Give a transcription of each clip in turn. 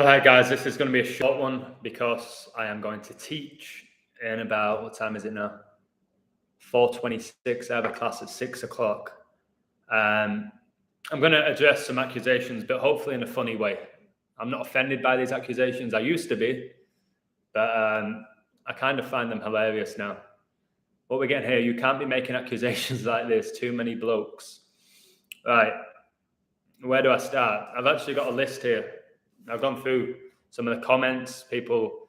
All right, guys, this is going to be a short one because I am going to teach in about, what time is it now? 4:26. I have a class at 6 o'clock. I'm going to address some accusations, but hopefully in a funny way. I'm not offended by these accusations. I used to be, but I kind of find them hilarious now. What we're getting here, you can't be making accusations like this. Too many blokes. Right. Where do I start? I've actually got a list here. I've gone through some of the comments, people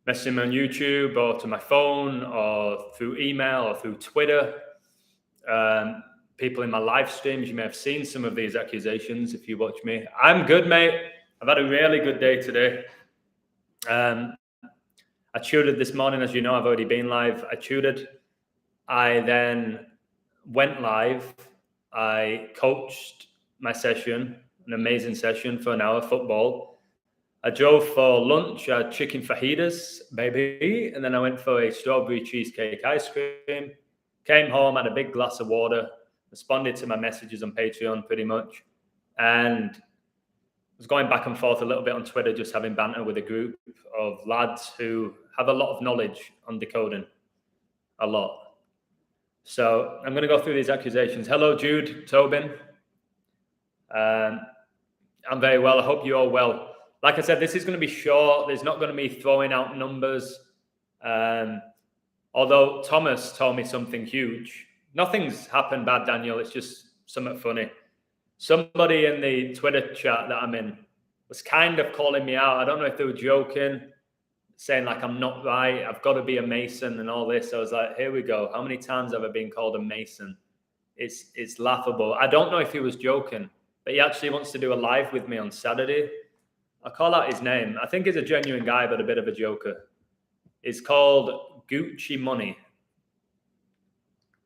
messaging me on YouTube or to my phone or through email or through Twitter. People in my live streams, you may have seen some of these accusations if you watch me. I'm good, mate. I've had a really good day today. I tutored this morning, as you know, I've already been live. I tutored. I then went live. I coached my session, an amazing session for an hour, football. I drove for lunch, I had chicken fajitas, baby, and then I went for a strawberry cheesecake ice cream. Came home, had a big glass of water, responded to my messages on Patreon pretty much, and was going back and forth a little bit on Twitter, just having banter with a group of lads who have a lot of knowledge on decoding, a lot. So I'm going to go through these accusations. Hello, Jude, Tobin. I'm very well. I hope you're all well. Like I said, this is going to be short. There's not going to be throwing out numbers. Although Thomas told me something huge. Nothing's happened bad, Daniel. It's just something funny. Somebody in the Twitter chat that I'm in was kind of calling me out. I don't know if they were joking, saying like I'm not right. I've got to be a Mason and all this. I was like, here we go. How many times have I been called a Mason? It's laughable. I don't know if he was joking, but he actually wants to do a live with me on Saturday. I'll call out his name. I think he's a genuine guy, but a bit of a joker. It's called Gucci Money.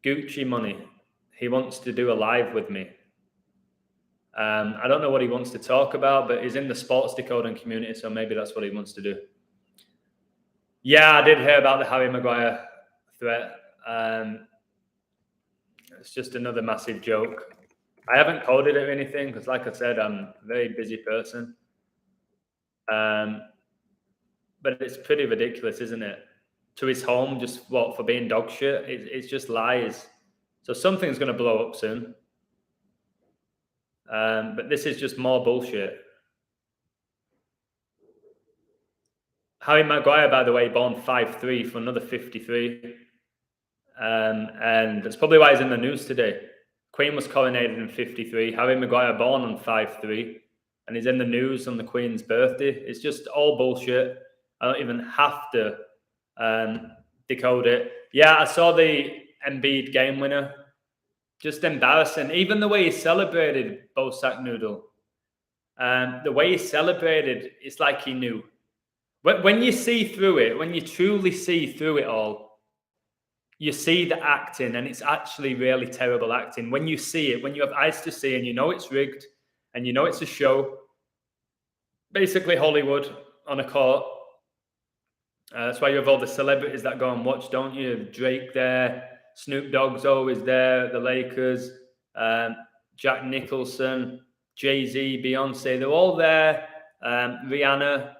Gucci Money. He wants to do a live with me. I don't know what he wants to talk about, but he's in the sports decoding community, so maybe that's what he wants to do. Yeah, I did hear about the Harry Maguire threat. It's just another massive joke. I haven't coded it or anything because, like I said, I'm a very busy person. But it's pretty ridiculous, isn't it? To his home, just what, for being dog shit? It's just lies. So something's going to blow up soon. But this is just more bullshit. Harry Maguire, by the way, born 5'3" for another 53. And that's probably why he's in the news today. Queen was coronated in 53. Harry Maguire born on 5'3", and he's in the news on the Queen's birthday. It's just all bullshit. I don't even have to decode it. Yeah, I saw the Embiid game winner. Just embarrassing. Even the way he celebrated, Bosak Noodle. The way he celebrated, it's like he knew. When you see through it, when you truly see through it all, you see the acting, and it's actually really terrible acting. When you see it, when you have eyes to see, and you know it's rigged, and you know it's a show, basically Hollywood on a court. That's why you have all the celebrities that go and watch, don't you? Drake there, Snoop Dogg's always there, the Lakers, Jack Nicholson, Jay-Z, Beyonce, they're all there, Rihanna,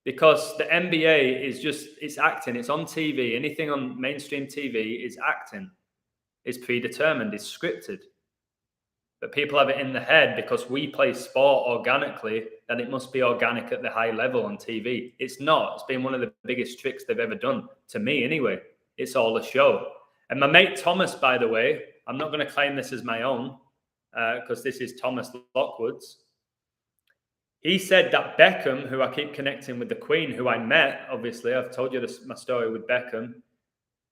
because the NBA is just, it's acting, it's on TV. Anything on mainstream TV is acting. It's predetermined, it's scripted. But people have it in the head because we play sport organically, that it must be organic at the high level on TV. It's not. It's been one of the biggest tricks they've ever done, to me anyway. It's all a show. And my mate Thomas, by the way, I'm not going to claim this as my own because this is Thomas Lockwood's. He said that Beckham, who I keep connecting with the Queen, who I met, obviously, I've told you this, my story with Beckham.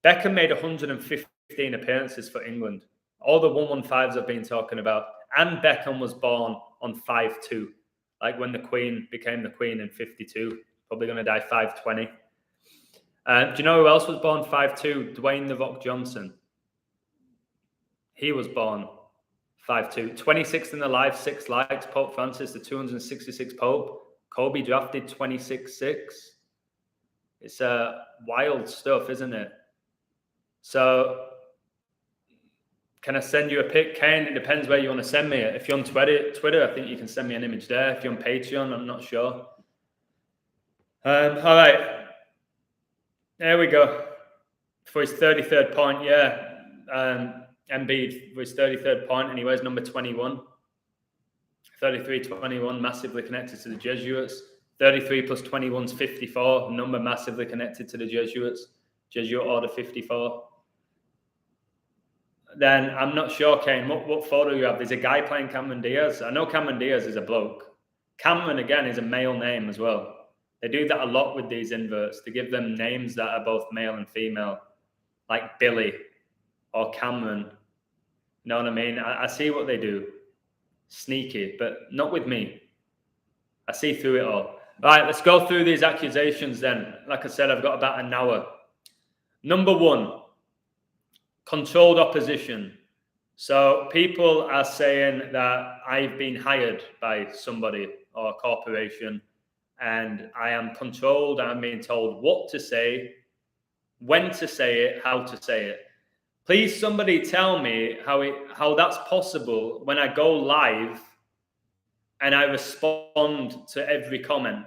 Beckham made 115 appearances for England. All the 115s I've been talking about. And Beckham was born on 5'2", like when the Queen became the Queen in 52. Probably going to die 5'20". Do you know who else was born 5'2"? Dwayne "The Rock" Johnson. He was born 5'2". 26th in the life, 6 likes. Pope Francis, the 266th Pope. Kobe drafted 26'6". It's wild stuff, isn't it? So, can I send you a pic, Kane? It depends where you want to send me it. If you're on Twitter, I think you can send me an image there. If you're on Patreon, I'm not sure. All right. There we go. For his 33rd point, yeah. Embiid for his 33rd point, and he wears number 21. 33-21, massively connected to the Jesuits. 33 plus 21 is 54, number massively connected to the Jesuits. Jesuit Order 54. Then I'm not sure, Kane, what photo you have. There's a guy playing Cameron Diaz. I know Cameron Diaz is a bloke. Cameron, again, is a male name as well. They do that a lot with these inverts. They give them names that are both male and female, like Billy or Cameron. You know what I mean? I see what they do. Sneaky, but not with me. I see through it all. All right, let's go through these accusations then. Like I said, I've got about an hour. Number one, controlled opposition. So people are saying that I've been hired by somebody or a corporation and I am controlled. I'm being told what to say, when to say it, how to say it. Please, somebody tell me how that's possible when I go live and I respond to every comment.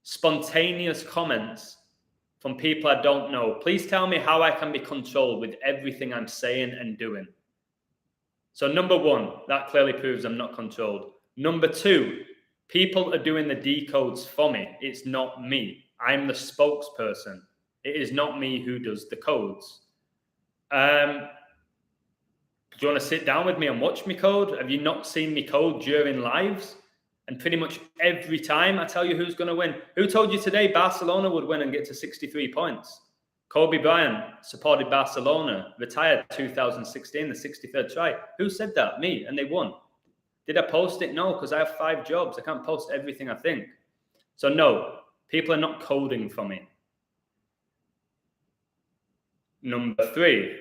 Spontaneous comments from people I don't know. Please tell me how I can be controlled with everything I'm saying and doing. So number one, that clearly proves I'm not controlled. Number two, people are doing the decodes for me. It's not me. I'm the spokesperson. It is not me who does the codes. Do you want to sit down with me and watch me code? Have you not seen me code during lives? And pretty much every time I tell you who's going to win. Who told you today Barcelona would win and get to 63 points? Kobe Bryant supported Barcelona, retired 2016, the 63rd try. Who said that? Me, and they won. Did I post it? No, because I have 5 jobs. I can't post everything I think. So no, people are not coding for me. Number 3,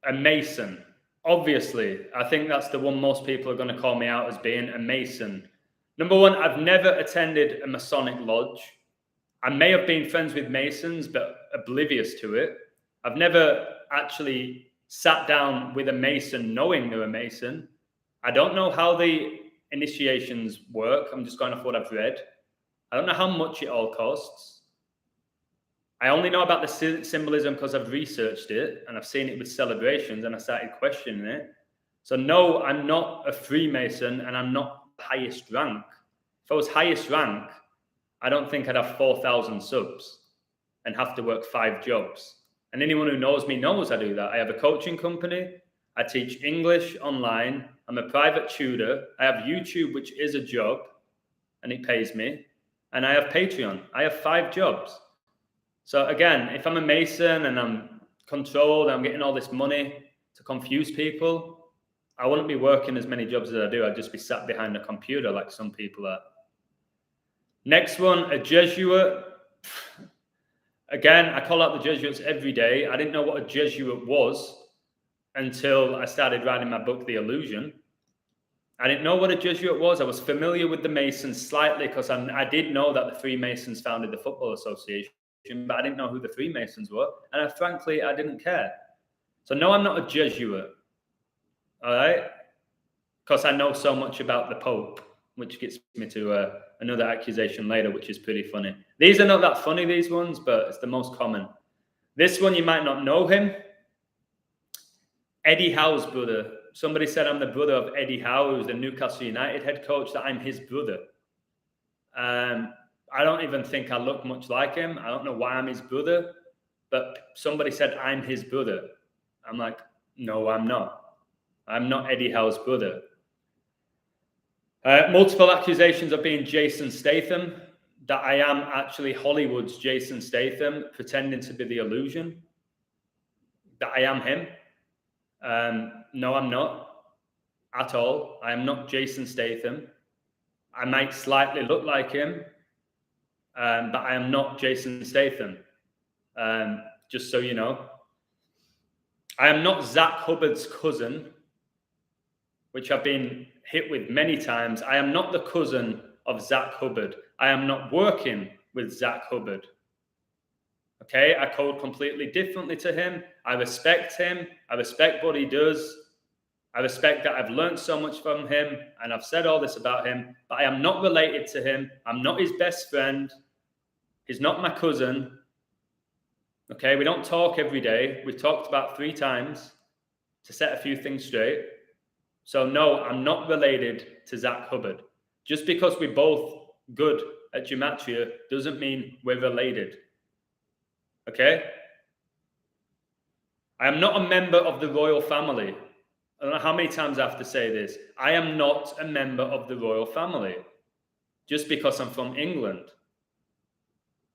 a Mason. Obviously, I think that's the one most people are going to call me out as being a Mason. Number 1, I've never attended a Masonic lodge. I may have been friends with Masons, but oblivious to it. I've never actually sat down with a Mason knowing they're a Mason. I don't know how the initiations work. I'm just going off what I've read. I don't know how much it all costs. I only know about the symbolism because I've researched it and I've seen it with celebrations and I started questioning it. So no, I'm not a Freemason and I'm not highest rank. If I was highest rank, I don't think I'd have 4,000 subs and have to work 5 jobs. And anyone who knows me knows I do that. I have a coaching company. I teach English online. I'm a private tutor. I have YouTube, which is a job and it pays me. And I have Patreon. I have 5 jobs. So again, if I'm a Mason and I'm controlled, I'm getting all this money to confuse people, I wouldn't be working as many jobs as I do. I'd just be sat behind a computer like some people are. Next one, a Jesuit. Again, I call out the Jesuits every day. I didn't know what a Jesuit was until I started writing my book, The Illusion. I didn't know what a Jesuit was. I was familiar with the Masons slightly because I did know that the Freemasons founded the Football Association, but I didn't know who the Freemasons were. And frankly, I didn't care. So no, I'm not a Jesuit. All right? Because I know so much about the Pope, which gets me to another accusation later, which is pretty funny. These are not that funny, these ones, but it's the most common. This one, you might not know him. Eddie Howe's brother. Somebody said I'm the brother of Eddie Howe, who's the Newcastle United head coach, that I'm his brother. I don't even think I look much like him. I don't know why I'm his brother, but somebody said I'm his brother. I'm like, no, I'm not. I'm not Eddie Howe's brother. Multiple accusations of being Jason Statham, that I am actually Hollywood's Jason Statham, pretending to be the illusion, that I am him. No, I'm not at all. I am not Jason Statham. I might slightly look like him, but I am not Jason Statham, just so you know. I am not Zach Hubbard's cousin, which I've been hit with many times. I am not the cousin of Zach Hubbard. I am not working with Zach Hubbard. Okay, I code completely differently to him. I respect him. I respect what he does. I respect that I've learned so much from him and I've said all this about him, but I am not related to him. I'm not his best friend. He's not my cousin. Okay, we don't talk every day. We've talked about 3 times to set a few things straight. So no, I'm not related to Zach Hubbard. Just because we're both good at gematria doesn't mean we're related. Okay? I am not a member of the royal family. I don't know how many times I have to say this. I am not a member of the royal family just because I'm from England.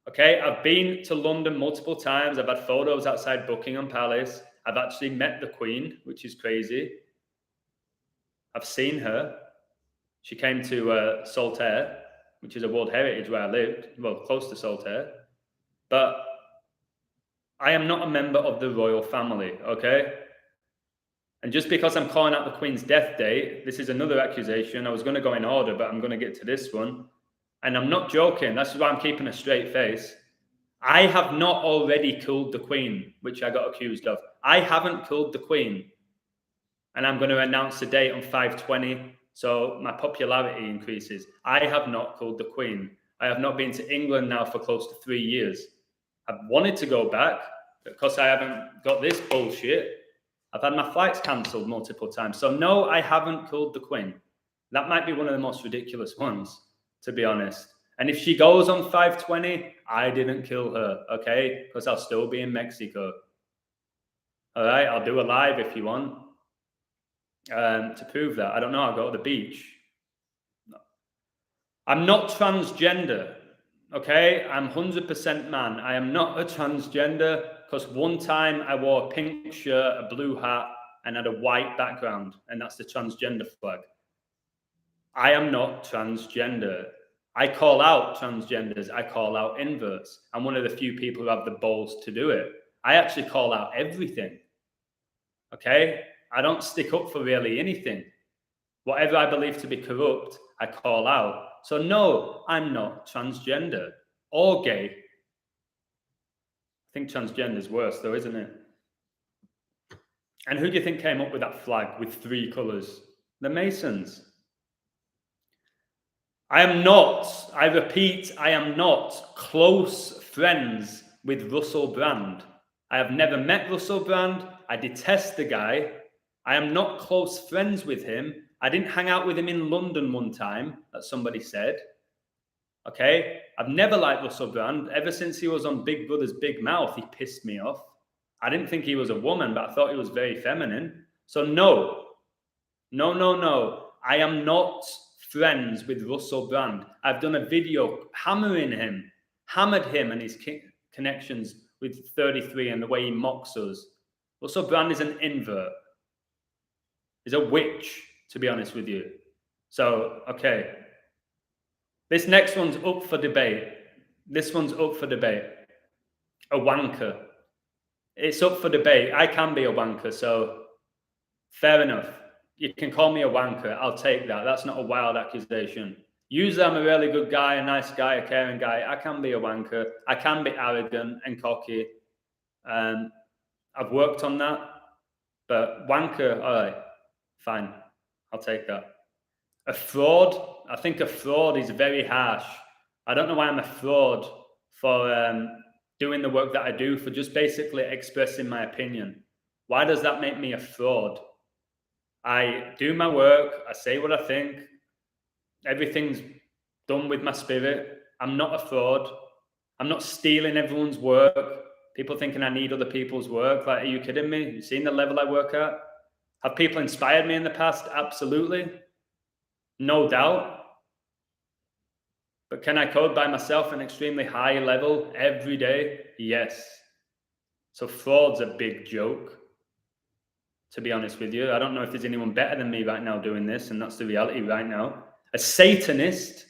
Okay, I've been to London multiple times. I've had photos outside Buckingham Palace. I've actually met the Queen, which is crazy. I've seen her. She came to Saltaire, which is a World Heritage where I lived, well, close to Saltaire. But I am not a member of the royal family, okay? And just because I'm calling out the Queen's death date, this is another accusation. I was going to go in order, but I'm going to get to this one. And I'm not joking. That's why I'm keeping a straight face. I have not already killed the Queen, which I got accused of. I haven't killed the Queen. And I'm going to announce the date on 5/20, so my popularity increases. I have not killed the Queen. I have not been to England now for close to 3 years. I've wanted to go back, but because I haven't got this bullshit, I've had my flights cancelled multiple times. So no, I haven't killed the Queen. That might be one of the most ridiculous ones, to be honest. And if she goes on 5/20, I didn't kill her, okay? Because I'll still be in Mexico. All right, I'll do a live if you want. To prove that. I don't know, I'll go to the beach. No. I'm not transgender, okay? I'm 100% man. I am not a transgender because one time I wore a pink shirt, a blue hat, and had a white background, and that's the transgender flag. I am not transgender. I call out transgenders. I call out inverts. I'm one of the few people who have the balls to do it. I actually call out everything, okay? I don't stick up for really anything. Whatever I believe to be corrupt, I call out. So no, I'm not transgender or gay. I think transgender is worse though, isn't it? And who do you think came up with that flag with 3 colours? The Masons. I am not, I repeat, I am not close friends with Russell Brand. I have never met Russell Brand. I detest the guy. I am not close friends with him. I didn't hang out with him in London one time, that somebody said. Okay? I've never liked Russell Brand. Ever since he was on Big Brother's Big Mouth, he pissed me off. I didn't think he was a woman, but I thought he was very feminine. So no. I am not friends with Russell Brand. I've done a video hammered him and his connections with 33 and the way he mocks us. Russell Brand is an invert. He's a witch, to be honest with you. So, okay. This next one's up for debate. A wanker. It's up for debate. I can be a wanker, so fair enough. You can call me a wanker. I'll take that. That's not a wild accusation. Usually I'm a really good guy, a nice guy, a caring guy. I can be a wanker. I can be arrogant and cocky. I've worked on that. But wanker, all right, fine. I'll take that. A fraud? I think a fraud is very harsh. I don't know why I'm a fraud for doing the work that I do, for just basically expressing my opinion. Why does that make me a fraud? I do my work. I say what I think. Everything's done with my spirit. I'm not a fraud. I'm not stealing everyone's work. People thinking I need other people's work. Like, are you kidding me? You seen the level I work at? Have people inspired me in the past? Absolutely. No doubt. But can I code by myself an extremely high level every day? Yes. So fraud's a big joke, to be honest with you. I don't know if there's anyone better than me right now doing this, and that's the reality right now. A Satanist.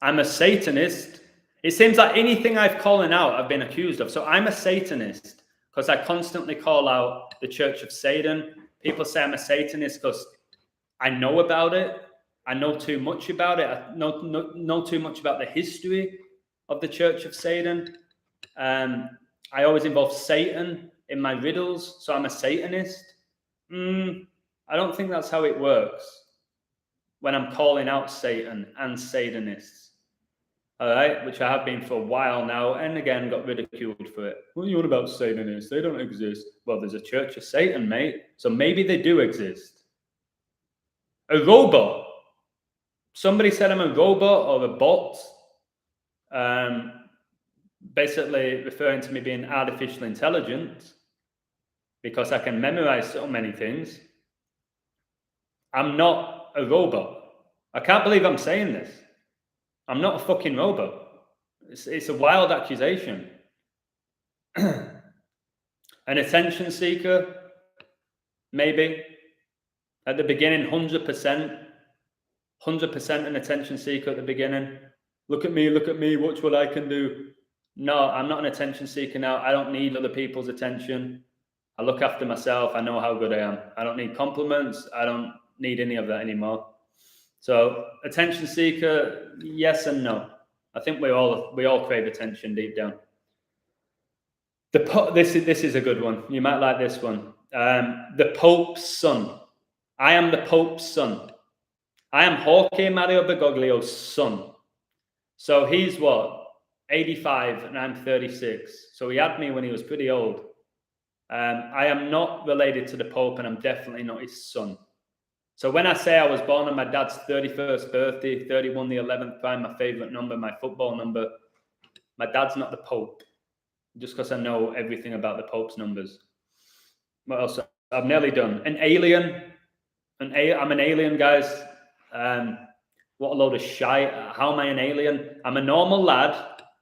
I'm a Satanist. It seems like anything I've called out, I've been accused of. So I'm a Satanist because I constantly call out the Church of Satan. People say I'm a Satanist because I know about it. I know too much about it. I know too much about the history of the Church of Satan. I always involve Satan in my riddles, so I'm a Satanist. I don't think that's how it works when I'm calling out Satan and Satanists. all right, which I have been for a while now, and again got ridiculed for it. What are you on about Satanists? They don't exist. Well, there's a Church of Satan, mate, so maybe they do exist. A robot. Somebody said I'm a robot or a bot, basically referring to me being artificial intelligence because I can memorize so many things. I'm not a robot. I can't believe I'm saying this. I'm not a fucking robot. It's a wild accusation. An attention seeker, maybe. At the beginning, 100% an attention seeker at the beginning. Look at me, watch what I can do. No, I'm not an attention seeker now. I don't need other people's attention. I look after myself. I know how good I am. I don't need compliments. I don't need any of that anymore. So attention seeker, yes and no. I think we all crave attention deep down. This is a good one. You might like this one. The Pope's son. I am the Pope's son. I am Jorge Mario Bergoglio's son. So he's what? 85 and I'm 36. So he had me when he was pretty old. I am not related to the Pope and I'm definitely not his son. So when I say I was born on my dad's 31st birthday, 31 the 11th prime, my favorite number, my football number, my dad's not the Pope. Just because I know everything about the Pope's numbers. What else? I'm nearly done. An alien. I'm an alien, guys. What a load of shite. How am I an alien? I'm a normal lad,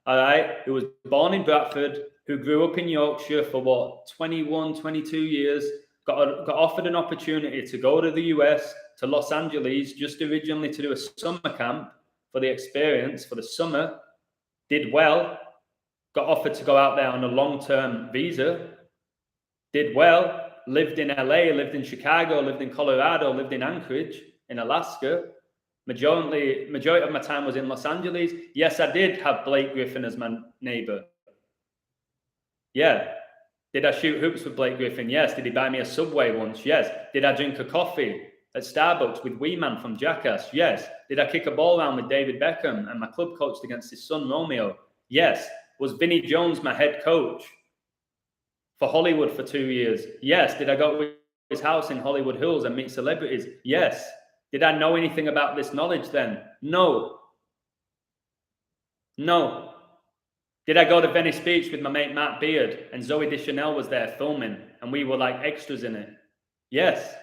all right, who was born in Bradford, who grew up in Yorkshire for what, 21, 22 years, got offered an opportunity to go to the US, to Los Angeles, just originally to do a summer camp for the experience, for the summer, did well, got offered to go out there on a long-term visa, did well, lived in LA, lived in Chicago, lived in Colorado, lived in Anchorage, in Alaska. Majority of my time was in Los Angeles. Yes, I did have Blake Griffin as my neighbor. Yeah. Did I shoot hoops with Blake Griffin? Yes. Did he buy me a Subway once? Yes. Did I drink a coffee at Starbucks with Wee Man from Jackass? Yes. Did I kick a ball around with David Beckham and my club coached against his son Romeo? Yes. Was Vinnie Jones my head coach for Hollywood for 2 years? Yes. Did I go to his house in Hollywood Hills and meet celebrities? Yes. Did I know anything about this knowledge then? No. No. Did I go to Venice Beach with my mate Matt Beard and Zoe Deschanel was there filming and we were like extras in it? Yes.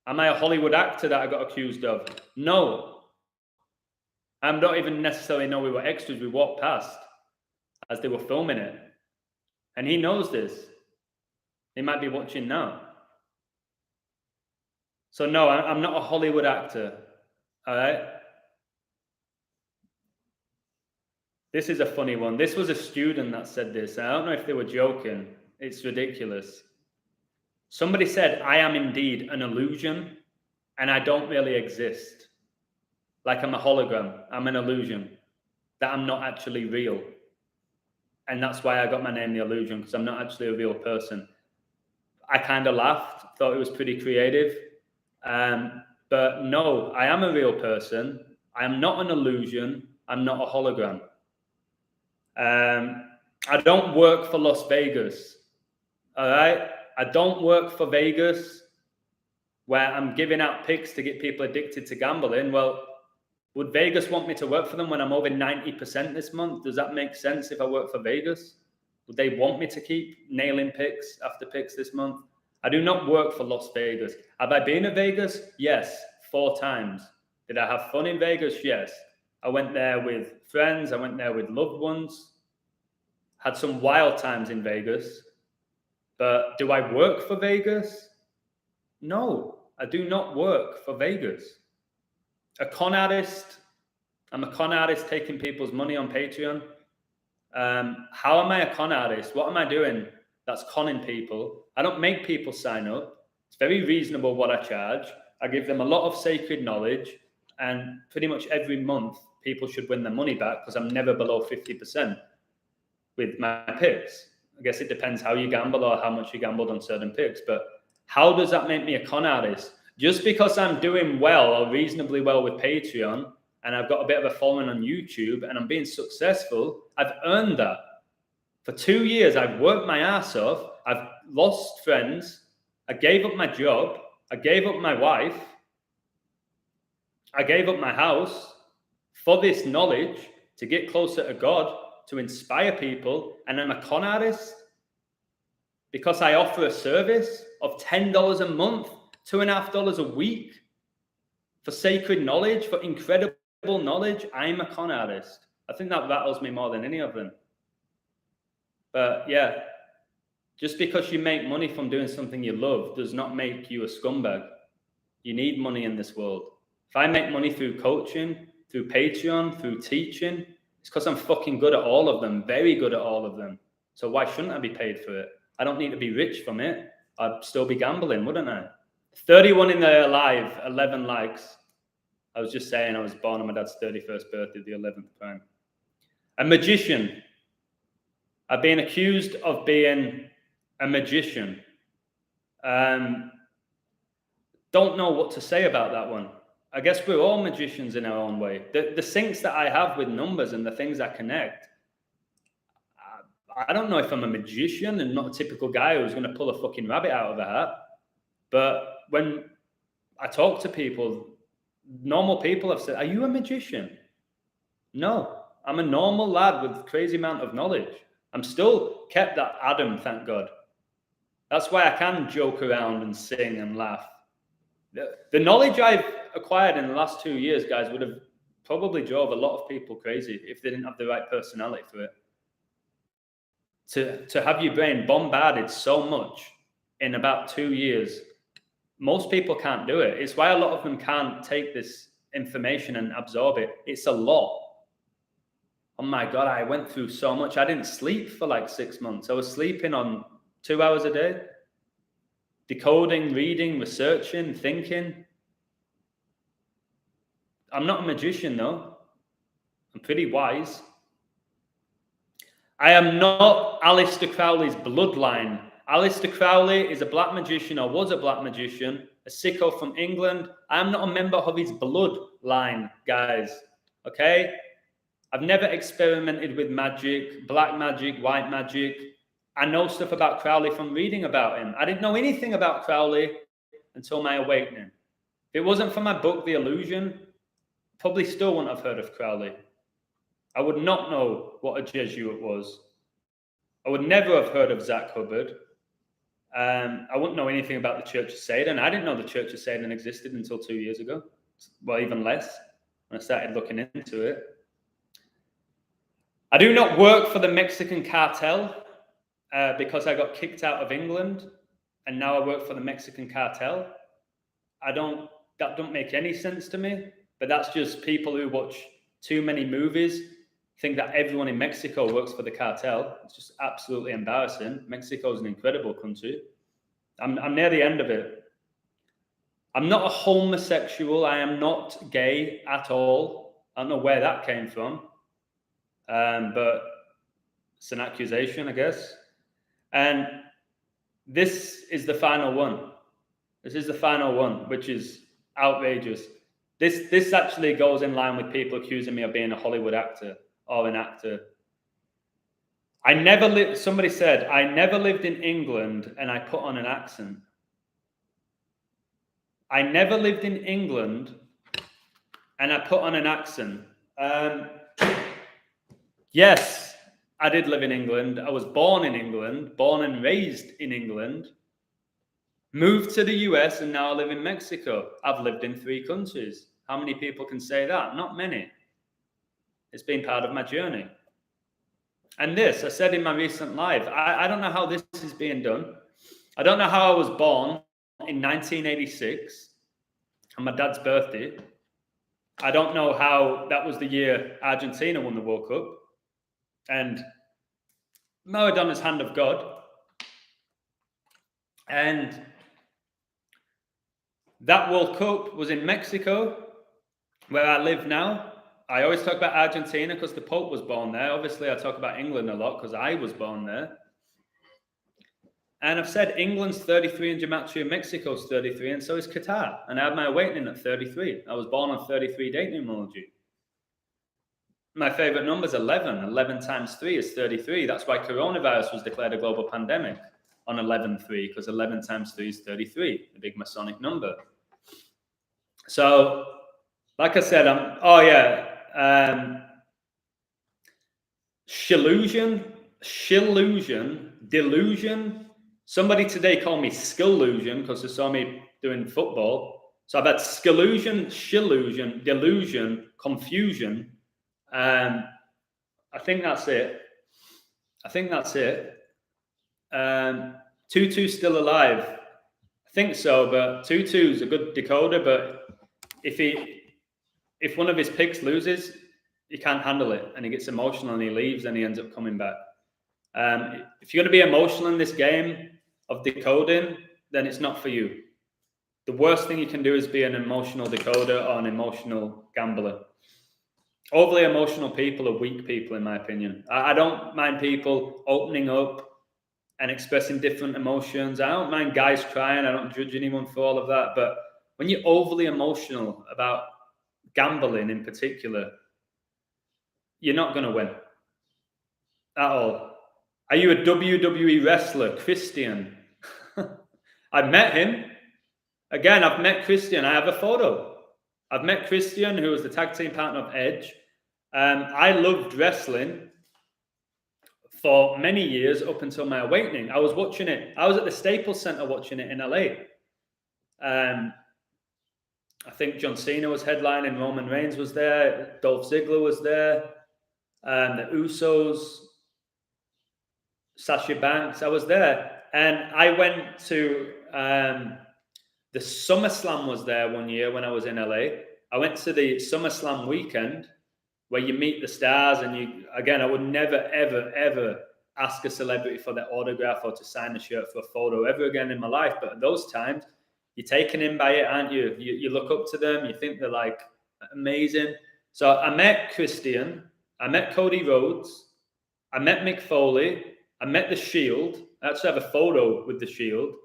Am I a Hollywood actor that I got accused of? No. I don't even necessarily know we were extras. We walked past as they were filming it. And he knows this. He might be watching now. So no, I'm not a Hollywood actor. All right. This is a funny one. This was a student that said this. I don't know if they were joking. It's ridiculous. Somebody said, I am indeed an illusion and I don't really exist. Like I'm a hologram. I'm an illusion. That I'm not actually real. And that's why I got my name, The Illusion, because I'm not actually a real person. I kind of laughed, thought it was pretty creative. But no, I am a real person. I am not an illusion. I'm not a hologram. I don't work for Las Vegas. All right. I don't work for Vegas where I'm giving out picks to get people addicted to gambling. Well, would Vegas want me to work for them when I'm over 90% this month? Does that make sense if I work for Vegas? Would they want me to keep nailing picks after picks this month? I do not work for Las Vegas. Have I been to Vegas? Yes, 4 times. Did I have fun in Vegas? Yes. I went there with friends. I went there with loved ones. Had some wild times in Vegas. But do I work for Vegas? No, I do not work for Vegas. A con artist. I'm a con artist taking people's money on Patreon. How am I a con artist? What am I doing that's conning people? I don't make people sign up. It's very reasonable what I charge. I give them a lot of sacred knowledge, and pretty much every month people should win their money back because I'm never below 50% with my picks. I guess it depends how you gamble or how much you gambled on certain picks. But how does that make me a con artist? Just because I'm doing well or reasonably well with Patreon and I've got a bit of a following on YouTube and I'm being successful, I've earned that. For 2 years, I've worked my ass off. I've lost friends. I gave up my job. I gave up my wife. I gave up my house for this knowledge to get closer to God, to inspire people. And I'm a con artist because I offer a service of $10 a month, $2.50 a week for sacred knowledge, for incredible knowledge. I'm a con artist. I think that rattles me more than any of them. But yeah, just because you make money from doing something you love does not make you a scumbag. You need money in this world. If I make money through coaching, through Patreon, through teaching, it's because I'm fucking good at all of them, very good at all of them. So why shouldn't I be paid for it? I don't need to be rich from it. I'd still be gambling, wouldn't I? 31 in there alive, 11 likes. I was just saying I was born on my dad's 31st birthday, the 11th prime. A magician. I've been accused of being a magician. Don't know what to say about that one. I guess we're all magicians in our own way. The syncs that I have with numbers and the things I connect, I don't know if I'm a magician and not a typical guy who's going to pull a fucking rabbit out of a hat. But when I talk to people, normal people have said, "Are you a magician?" No, I'm a normal lad with crazy amount of knowledge. I'm still kept that Adam, thank God. That's why I can joke around and sing and laugh. The knowledge I've acquired in the last 2 years, guys, would have probably drove a lot of people crazy if they didn't have the right personality for it. To have your brain bombarded so much in about 2 years, most people can't do it. It's why a lot of them can't take this information and absorb it. It's a lot. Oh my God, I went through so much. I didn't sleep for like 6 months. I was sleeping on 2 hours a day. Decoding, reading, researching, thinking. I'm not a magician though. I'm pretty wise. I am not Aleister Crowley's bloodline. Aleister Crowley is a black magician, or was a black magician, a sicko from England. I am not a member of his bloodline, guys. Okay? I've never experimented with magic, black magic, white magic. I know stuff about Crowley from reading about him. I didn't know anything about Crowley until my awakening. If it wasn't for my book, The Illusion, probably still wouldn't have heard of Crowley. I would not know what a Jesuit was. I would never have heard of Zach Hubbard. I wouldn't know anything about the Church of Satan. I didn't know the Church of Satan existed until 2 years ago. Well, even less, when I started looking into it. I do not work for the Mexican cartel because I got kicked out of England and now I work for the Mexican cartel. That don't make any sense to me, but that's just people who watch too many movies think that everyone in Mexico works for the cartel. It's just absolutely embarrassing. Mexico is an incredible country. I'm near the end of it. I'm not a homosexual. I am not gay at all. I don't know where that came from. But it's an accusation, I guess. And this is the final one. This is the final one, which is outrageous. This actually goes in line with people accusing me of being a Hollywood actor or an actor. Somebody said, I never lived in England and I put on an accent. I never lived in England and I put on an accent. Yes, I did live in England. I was born in England, born and raised in England, moved to the US, and now I live in Mexico. I've lived in 3 countries. How many people can say that? Not many. It's been part of my journey. And this, I said in my recent live, I don't know how this is being done. I don't know how I was born in 1986 on my dad's birthday. I don't know how that was the year Argentina won the World Cup. And Maradona's hand of God. And that World Cup was in Mexico, where I live now. I always talk about Argentina because the Pope was born there. Obviously, I talk about England a lot because I was born there. And I've said England's 33 in Gematria, Mexico's 33, and so is Qatar. And I had my awakening at 33. I was born on 33 date numerology. My favorite number is 11. 11 times 3 is 33. That's why coronavirus was declared a global pandemic on 11/3, because 11 times 3 is 33, the big Masonic number. So, like I said, Shillusion, delusion. Somebody today called me skillusion because they saw me doing football. So I've had skillusion, shillusion, delusion, confusion. I think that's it. Tutu's still alive. I think so, but Tutu's a good decoder, but if one of his picks loses, he can't handle it and he gets emotional and he leaves and he ends up coming back. If you're going to be emotional in this game of decoding, then it's not for you. The worst thing you can do is be an emotional decoder or an emotional gambler. Overly emotional people are weak people, in my opinion. I don't mind people opening up and expressing different emotions. I don't mind guys crying. I don't judge anyone for all of that. But when you're overly emotional about gambling in particular, you're not going to win at all. Are you a WWE wrestler, Christian? I've met him. Again, I've met Christian. I have a photo. I've met Christian, who was the tag team partner of Edge. I loved wrestling for many years up until my awakening. I was watching it. I was at the Staples Center watching it in LA. I think John Cena was headlining. Roman Reigns was there. Dolph Ziggler was there. The Usos. Sasha Banks. I was there. And I went to... the SummerSlam was there one year when I was in LA. I went to the SummerSlam weekend where you meet the stars and I would never, ever, ever ask a celebrity for their autograph or to sign a shirt for a photo ever again in my life. But at those times, you're taken in by it, aren't you? You look up to them. You think they're like amazing. So I met Christian. I met Cody Rhodes. I met Mick Foley. I met The Shield. I actually have a photo with The Shield.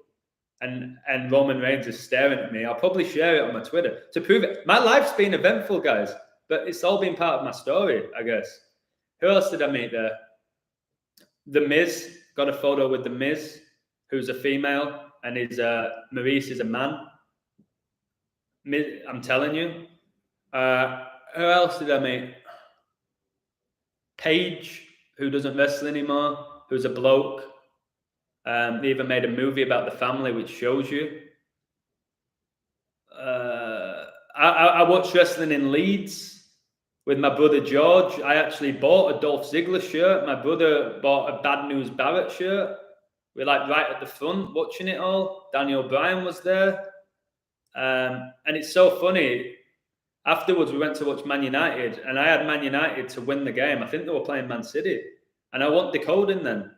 And Roman Reigns is staring at me. I'll probably share it on my Twitter to prove it. My life's been eventful, guys, but it's all been part of my story, I guess. Who else did I meet there? The Miz. Got a photo with The Miz, who's a female, and Maurice is a man. I'm telling you. Who else did I meet? Paige, who doesn't wrestle anymore, who's a bloke. They even made a movie about the family, which shows you. I watched wrestling in Leeds with my brother George. I actually bought a Dolph Ziggler shirt. My brother bought a Bad News Barrett shirt. We're like right at the front watching it all. Daniel Bryan was there. And it's so funny. Afterwards, we went to watch Man United, and I had Man United to win the game. I think they were playing Man City. And I want decoding then.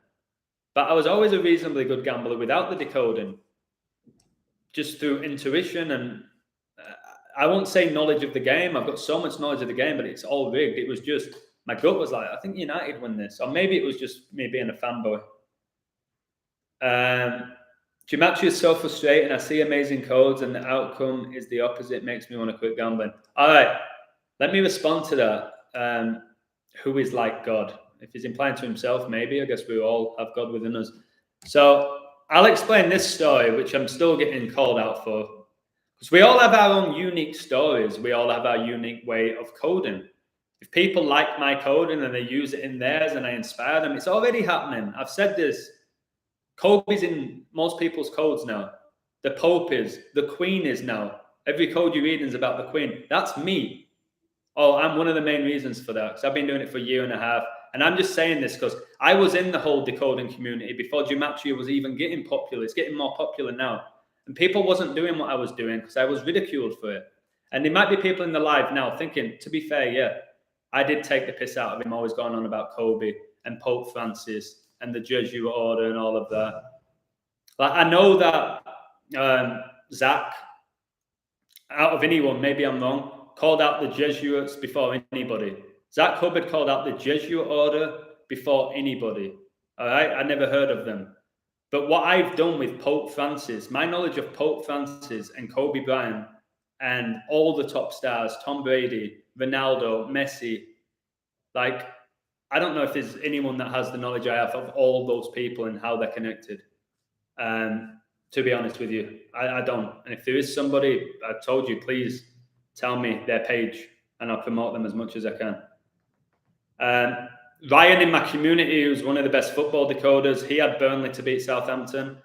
But I was always a reasonably good gambler without the decoding, just through intuition and I won't say knowledge of the game. I've got so much knowledge of the game, but it's all rigged. It was just, my gut was like, I think United win this. Or maybe it was just me being a fanboy. Gematria is so frustrating. I see amazing codes and the outcome is the opposite. Makes me want to quit gambling. All right, let me respond to that. Who is like God? If he's implying to himself, maybe. I guess we all have God within us. So I'll explain this story, which I'm still getting called out for. Because we all have our own unique stories. We all have our unique way of coding. If people like my coding and they use it in theirs and I inspire them, it's already happening. I've said this. Kobe's in most people's codes now. The Pope is. The Queen is now. Every code you read is about the Queen. That's me. Oh, I'm one of the main reasons for that. Because I've been doing it for a year and a half. And I'm just saying this because I was in the whole decoding community before Gematria was even getting popular. It's getting more popular now. And people wasn't doing what I was doing because I was ridiculed for it. And there might be people in the live now thinking, to be fair, yeah, I did take the piss out of him always going on about Kobe and Pope Francis and the Jesuit order and all of that. Like, I know that Zach, out of anyone, maybe I'm wrong, called out the Jesuits before anybody. Zach Hubbard called out the Jesuit order before anybody. All right, I never heard of them. But what I've done with Pope Francis, my knowledge of Pope Francis and Kobe Bryant and all the top stars, Tom Brady, Ronaldo, Messi, Like, I don't know if there's anyone that has the knowledge I have of all those people and how they're connected. To be honest with you, I don't. And if there is somebody, I told you, please tell me their page and I'll promote them as much as I can. Ryan in my community, who's one of the best football decoders, he had Burnley to beat Southampton.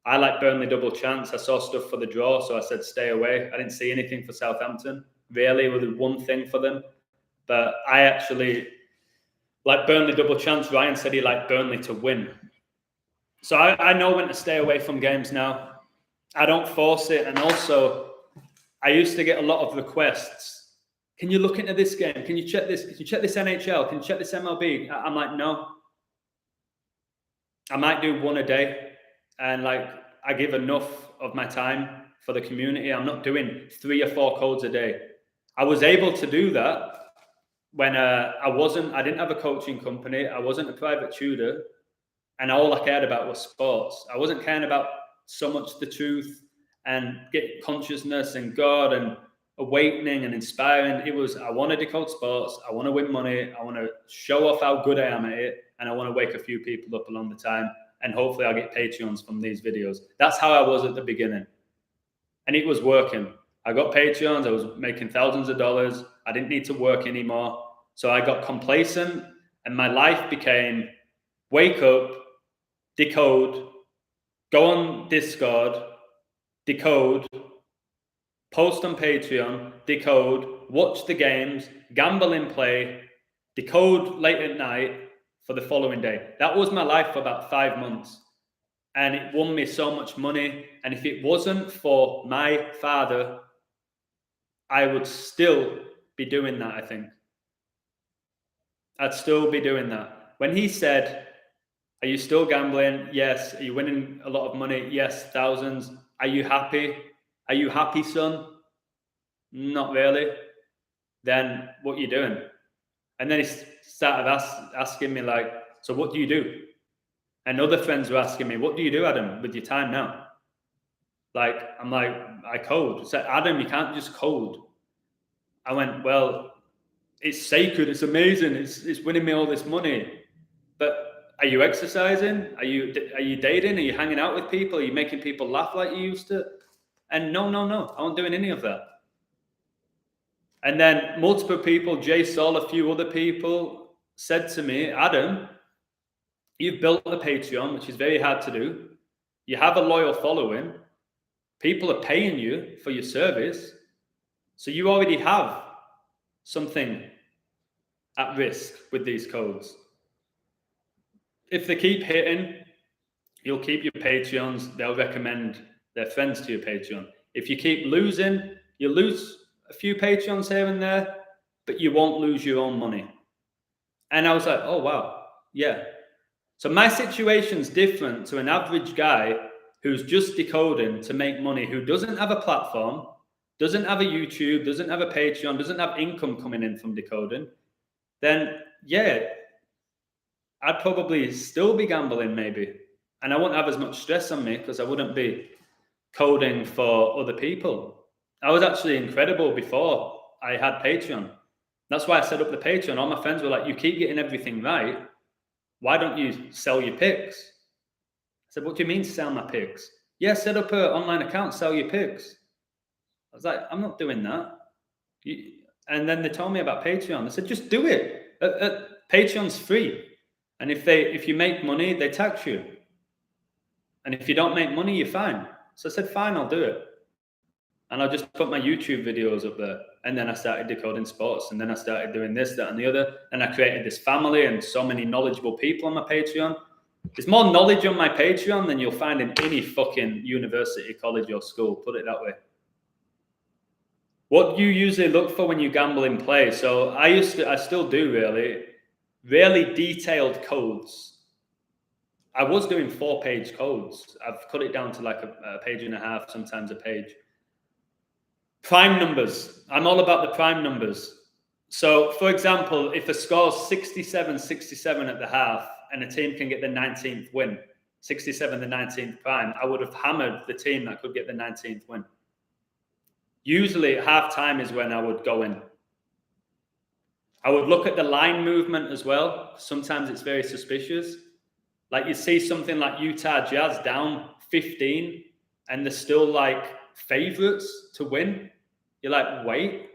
I like Burnley double chance. I saw stuff for the draw, so I said stay away. I didn't see anything for Southampton. Really, with one thing for them. But I actually like Burnley double chance. Ryan said he liked Burnley to win. So I know when to stay away from games now. I don't force it. And also, I used to get a lot of requests. Can you look into this game? Can you check this? Can you check this NHL? Can you check this MLB? I'm like, no. I might do one a day. And like, I give enough of my time for the community. I'm not doing 3 or 4 codes a day. I was able to do that when I didn't have a coaching company. I wasn't a private tutor. And all I cared about was sports. I wasn't caring about so much the truth and get consciousness and God and awakening and inspiring. It was, I want to decode sports. I want to win money. I want to show off how good I am at it. And I want to wake a few people up along the time. And hopefully I'll get Patreons from these videos. That's how I was at the beginning. And it was working. I got Patreons. I was making thousands of dollars. I didn't need to work anymore. So I got complacent and my life became wake up, decode, go on Discord, decode, post on Patreon, decode, watch the games, gamble in play, decode late at night for the following day. That was my life for about 5 months. And it won me so much money. And if it wasn't for my father, I would still be doing that, I think. I'd still be doing that. When he said, are you still gambling? Yes. Are you winning a lot of money? Yes, thousands. Are you happy? Are you happy, son? Not really. Then what are you doing? And then he started asking me like, so what do you do? And other friends were asking me, what do you do, Adam, with your time now? Like, I'm like, I code. It's like, Adam, you can't just code. I went, well, it's sacred. It's amazing. It's winning me all this money. But are you exercising? Are you dating? Are you hanging out with people? Are you making people laugh like you used to? And no. I wasn't doing any of that. And then multiple people, Jay Sol, a few other people said to me, Adam, you've built a Patreon, which is very hard to do. You have a loyal following. People are paying you for your service. So you already have something at risk with these codes. If they keep hitting, you'll keep your Patreons. They'll recommend their friends to your Patreon. If you keep losing, you lose a few Patreons here and there, but you won't lose your own money. And I was like, oh, wow. Yeah. So my situation's different to an average guy who's just decoding to make money, who doesn't have a platform, doesn't have a YouTube, doesn't have a Patreon, doesn't have income coming in from decoding. Then, yeah, I'd probably still be gambling maybe. And I wouldn't have as much stress on me because I wouldn't be coding for other people. I was actually incredible before I had Patreon. That's why I set up the Patreon. All my friends were like, you keep getting everything right. Why don't you sell your picks? I said, what do you mean sell my picks? Yeah, set up an online account, sell your picks. I was like, I'm not doing that. And then they told me about Patreon. They said, just do it. Patreon's free. And if you make money, they tax you. And if you don't make money, you're fine. So I said, fine, I'll do it. And I'll just put my YouTube videos up there. And then I started decoding sports. And then I started doing this, that, and the other. And I created this family and so many knowledgeable people on my Patreon. There's more knowledge on my Patreon than you'll find in any fucking university, college, or school. Put it that way. What do you usually look for when you gamble in play? So I still do really detailed codes. I was doing 4-page codes. I've cut it down to like a page and a half, sometimes a page. Prime numbers. I'm all about the prime numbers. So, for example, if a score's 67-67 at the half and a team can get the 19th win, 67 the 19th prime, I would have hammered the team that could get the 19th win. Usually at half time is when I would go in. I would look at the line movement as well. Sometimes it's very suspicious. Like you see something like Utah Jazz down 15 and they're still like favorites to win. You're like, wait,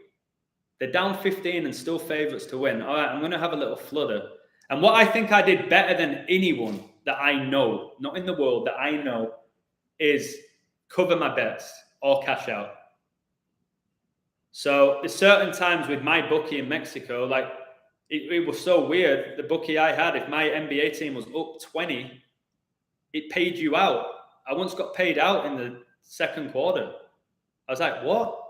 they're down 15 and still favorites to win. All right, I'm going to have a little flutter. And what I think I did better than anyone that I know, not in the world, that I know, is cover my bets or cash out. So there's certain times with my bookie in Mexico, like it was so weird. The bookie I had, if my NBA team was up 20, it paid you out. I once got paid out in the second quarter. I was like, what?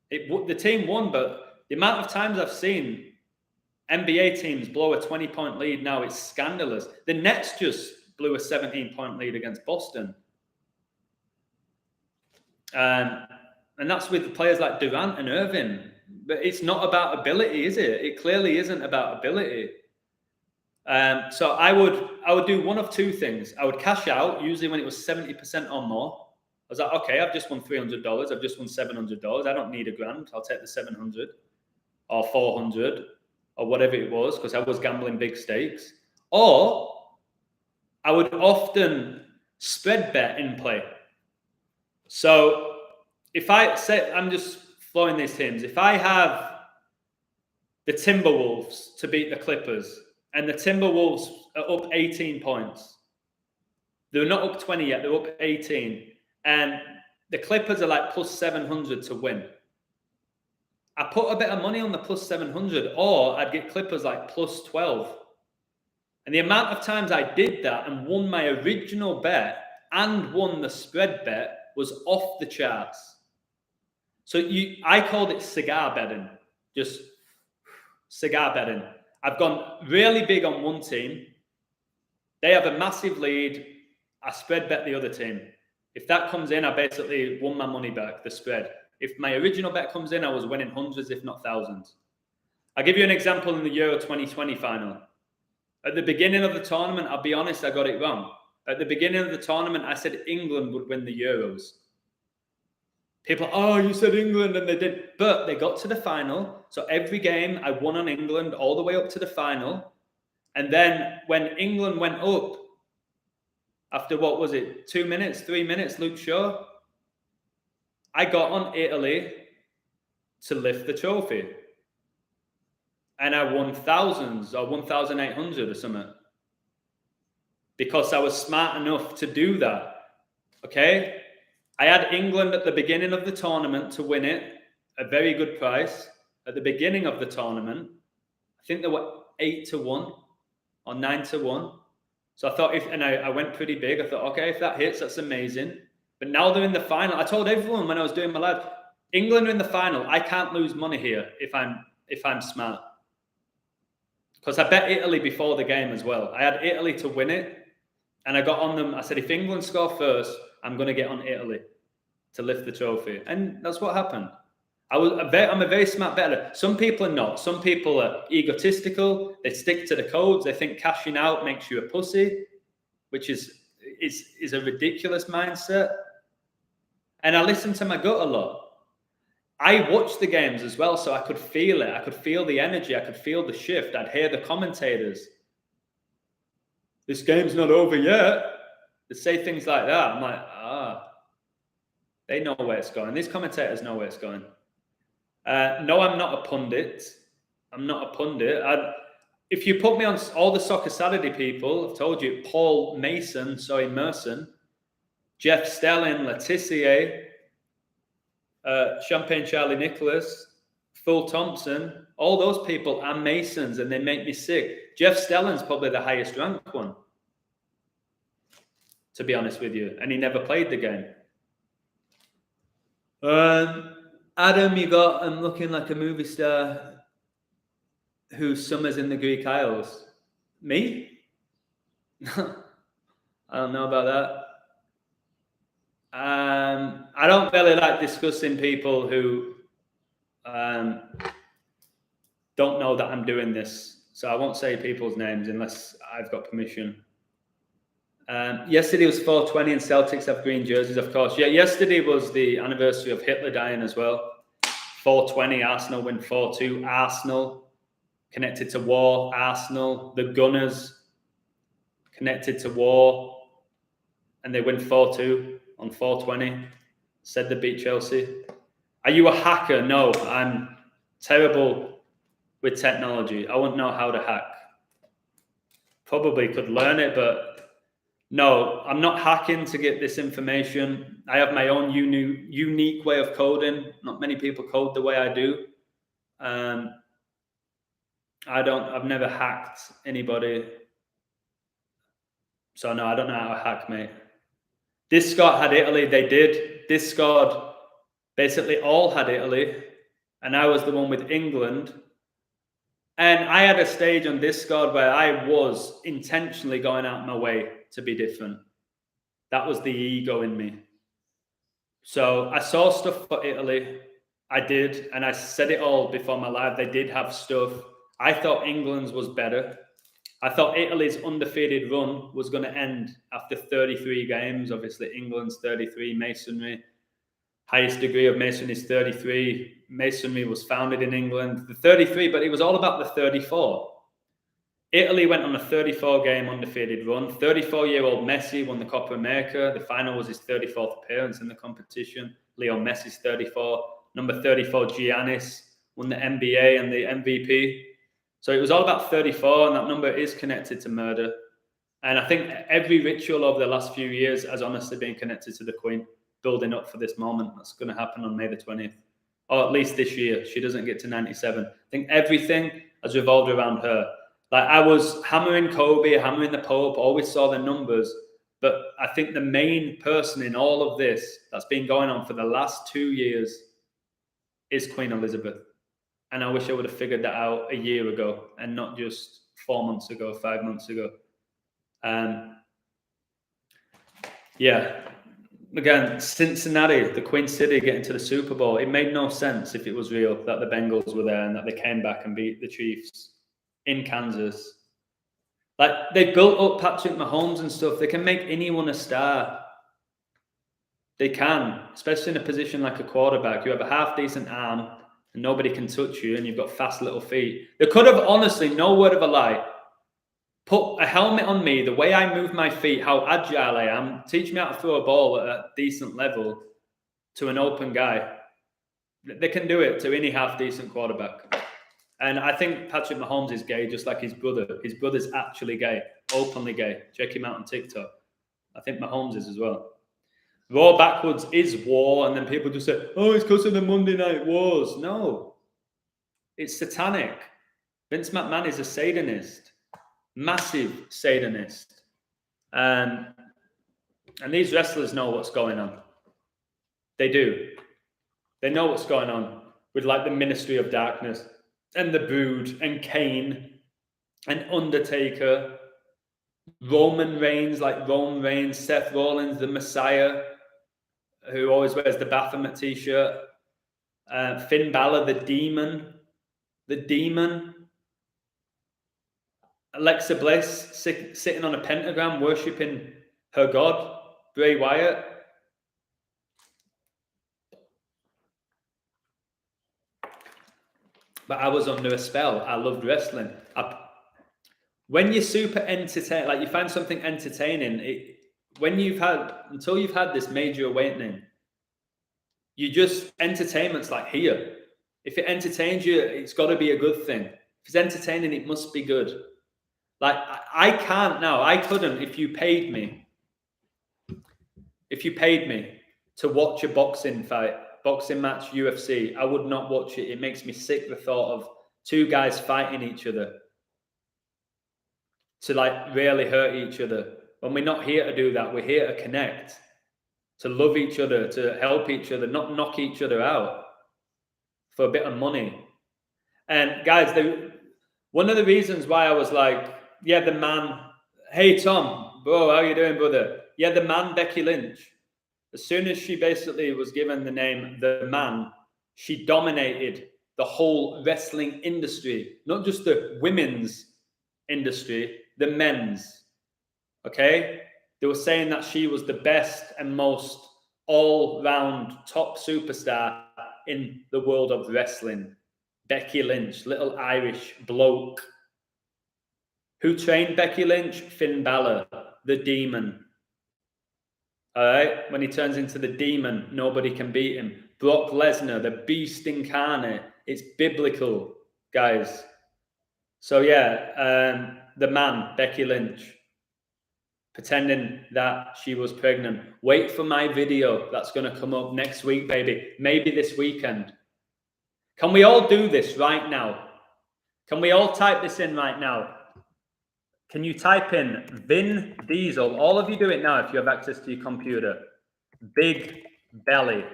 The team won, but the amount of times I've seen NBA teams blow a 20-point lead now, it's scandalous. The Nets just blew a 17-point lead against Boston. And that's with players like Durant and Irving. But it's not about ability, is it? It clearly isn't about ability. So I would do one of two things. I would cash out, usually when it was 70% or more. I was like, okay, I've just won $300. I've just won $700. I don't need $1,000. I'll take the 700 or 400 or whatever it was, because I was gambling big stakes. Or I would often spread bet in play. So if I say, I'm just flowing these teams, if I have the Timberwolves to beat the Clippers and the Timberwolves are up 18 points, they're not up 20 yet, they're up 18, and the Clippers are like plus 700 to win. I put a bit of money on the plus 700, or I'd get Clippers like plus 12. And the amount of times I did that and won my original bet and won the spread bet was off the charts. So I called it cigar betting, just cigar betting. I've gone really big on one team. They have a massive lead. I spread bet the other team. If that comes in, I basically won my money back, the spread. If my original bet comes in, I was winning hundreds, if not thousands. I'll give you an example in the Euro 2020 final. At the beginning of the tournament, I'll be honest, I got it wrong. At the beginning of the tournament, I said England would win the Euros. People, oh, you said England, and they did. But they got to the final. So every game, I won on England all the way up to the final. And then when England went up, after what was it, 2 minutes, 3 minutes, Luke Shaw, I got on Italy to lift the trophy. And I won thousands, or 1,800 or something. Because I was smart enough to do that. Okay? I had England at the beginning of the tournament to win it, a very good price. At the beginning of the tournament, I think they were 8-1 or 9-1. So I thought, I went pretty big. I thought, okay, if that hits, that's amazing. But now they're in the final. I told everyone when I was doing my live, England are in the final. I can't lose money here if I'm smart. Because I bet Italy before the game as well. I had Italy to win it, and I got on them. I said, if England score first, I'm going to get on Italy to lift the trophy. And that's what happened. I'm a very smart bettor. Some people are not. Some people are egotistical. They stick to the codes. They think cashing out makes you a pussy, which is a ridiculous mindset. And I listen to my gut a lot. I watched the games as well, so I could feel it. I could feel the energy. I could feel the shift. I'd hear the commentators. This game's not over yet. They say things like that. I'm like, they know where it's going. These commentators know where it's going. No, I'm not a pundit. I'm not a pundit. If you put me on all the Soccer Saturday people, I've told you, Paul Merson, Jeff Stelling, Letitia, Champagne Charlie Nicholas, Phil Thompson, all those people are Masons, and they make me sick. Jeff Stelling's probably the highest ranked one, to be honest with you, and he never played the game. Adam, I'm looking like a movie star who summers in the Greek Isles. Me? I don't know about that. I don't really like discussing people who don't know that I'm doing this. So I won't say people's names unless I've got permission. Yesterday was 420 and Celtics have green jerseys, of course. Yeah, yesterday was the anniversary of Hitler dying as well. 420, Arsenal win 4-2. Arsenal. connected to War, Arsenal, the Gunners, connected to War, and they win 4-2 on 420. Said they beat Chelsea. Are you a hacker? No, I'm terrible with technology. I wouldn't know how to hack. Probably could learn it, but no, I'm not hacking to get this information. I have my own unique way of coding. Not many people code the way I do. I've never hacked anybody. So no, I don't know how to hack, mate. Discord had Italy, they did. Discord basically all had Italy, and I was the one with England. And I had a stage on Discord where I was intentionally going out my way to be different. That was the ego in me. So I saw stuff for Italy. I did, and I said it all before my live. They did have stuff. I thought England's was better. I thought Italy's undefeated run was going to end after 33 games. Obviously, England's 33, masonry. Highest degree of masonry is 33. Masonry was founded in England. The 33, but it was all about the 34. Italy went on a 34-game undefeated run. 34-year-old Messi won the Copa America. The final was his 34th appearance in the competition. Leo Messi's 34. Number 34, Giannis, won the NBA and the MVP. So it was all about 34, and that number is connected to murder. And I think every ritual over the last few years has honestly been connected to the Queen, building up for this moment. That's going to happen on May the 20th, or at least this year. She doesn't get to 97. I think everything has revolved around her. Like, I was hammering Kobe, hammering the Pope, always saw the numbers. But I think the main person in all of this that's been going on for the last 2 years is Queen Elizabeth. And I wish I would have figured that out a year ago and not just 4 months ago, 5 months ago. Yeah. Again, Cincinnati, the Queen City getting to the Super Bowl. It made no sense if it was real that the Bengals were there and that they came back and beat the Chiefs in Kansas. Like, they built up Patrick Mahomes and stuff. They can make anyone a star. They can, especially in a position like a quarterback. You have a half-decent arm and nobody can touch you, and you've got fast little feet. They could have, honestly, no word of a lie, put a helmet on me, the way I move my feet, how agile I am, teach me how to throw a ball at a decent level to an open guy. They can do it to any half-decent quarterback. And I think Patrick Mahomes is gay, just like his brother. His brother's actually gay, openly gay. Check him out on TikTok. I think Mahomes is as well. Raw backwards is war, and then people just say, oh, it's because of the Monday Night Wars. No, it's satanic. Vince McMahon is a Satanist, massive Satanist. And these wrestlers know what's going on. They do. They know what's going on with, like, the Ministry of Darkness and the Brood and Kane and Undertaker, Roman Reigns, like Roman Reigns, Seth Rollins, the Messiah, who always wears the Baphomet t-shirt, Finn Balor, the demon, Alexa Bliss sitting on a pentagram worshipping her god, Bray Wyatt. But I was under a spell. I loved wrestling. When you're super entertained, like, you find something entertaining, until you've had this major awakening, entertainment's like here. If it entertains you, it's got to be a good thing. If it's entertaining, it must be good. Like, I couldn't, if you paid me to watch a boxing fight, boxing match, UFC, I would not watch it. It makes me sick, the thought of two guys fighting each other to, like, really hurt each other. When we're not here to do that, we're here to connect, to love each other, to help each other, not knock each other out for a bit of money. And guys, one of the reasons why I was like, yeah, the man, hey Tom, bro, how you doing, brother? Yeah, the man, Becky Lynch. As soon as she basically was given the name The Man, she dominated the whole wrestling industry, not just the women's industry, the men's. Okay? They were saying that she was the best and most all-round top superstar in the world of wrestling. Becky Lynch, little Irish bloke. Who trained Becky Lynch? Finn Balor, the demon. All right, when he turns into the demon, nobody can beat him. Brock Lesnar, the beast incarnate. It's biblical, guys. So yeah, the man, Becky Lynch, pretending that she was pregnant. Wait for my video. That's going to come up next week, baby. Maybe this weekend. Can we all do this right now? Can we all type this in right now? Can you type in Vin Diesel? All of you do it now if you have access to your computer. Big belly.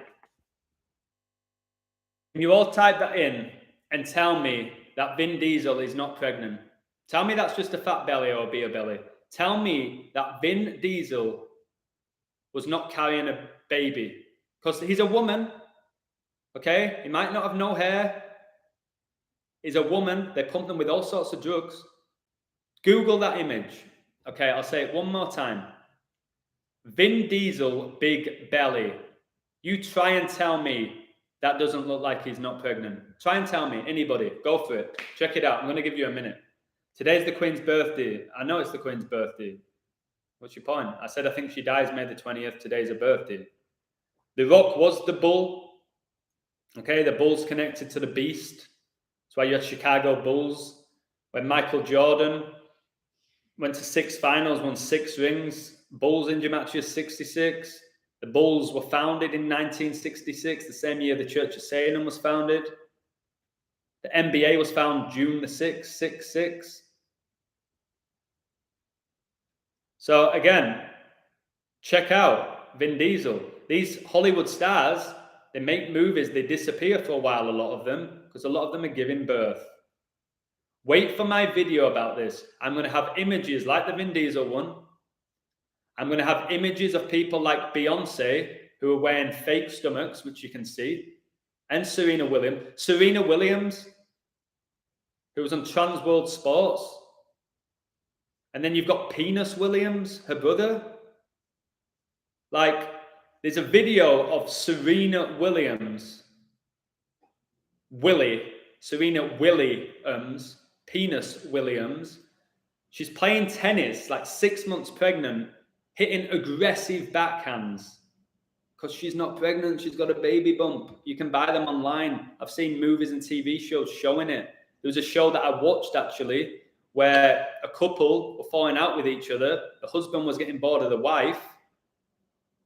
Can you all type that in and tell me that Vin Diesel is not pregnant? Tell me that's just a fat belly or a beer belly. Tell me that Vin Diesel was not carrying a baby. Because he's a woman, okay? He might not have no hair. He's a woman. They pump them with all sorts of drugs. Google that image. Okay, I'll say it one more time. Vin Diesel, big belly. You try and tell me that doesn't look like he's not pregnant. Try and tell me, anybody. Go for it. Check it out. I'm going to give you a minute. Today's the Queen's birthday. I know it's the Queen's birthday. What's your point? I said I think she dies May the 20th. Today's her birthday. The Rock was the bull. Okay, the bull's connected to the beast. That's why you had Chicago Bulls. When Michael Jordan went to 6 finals, won 6 rings. Bulls injury matches 66. The Bulls were founded in 1966, the same year the Church of Satan was founded. The NBA was founded June the 6th, 6-6. So again, check out Vin Diesel. These Hollywood stars, they make movies, they disappear for a while, a lot of them, because a lot of them are giving birth. Wait for my video about this. I'm going to have images like the Vin Diesel one. I'm going to have images of people like Beyonce who are wearing fake stomachs, which you can see, and Serena Williams. Serena Williams, who was on Trans World Sports. And then you've got Penis Williams, her brother. Like, there's a video of Serena Williams, Serena Williams, Penis Williams. She's playing tennis, like 6 months pregnant, hitting aggressive backhands because she's not pregnant. She's got a baby bump. You can buy them online. I've seen movies and TV shows showing it. There was a show that I watched actually where a couple were falling out with each other. The husband was getting bored of the wife.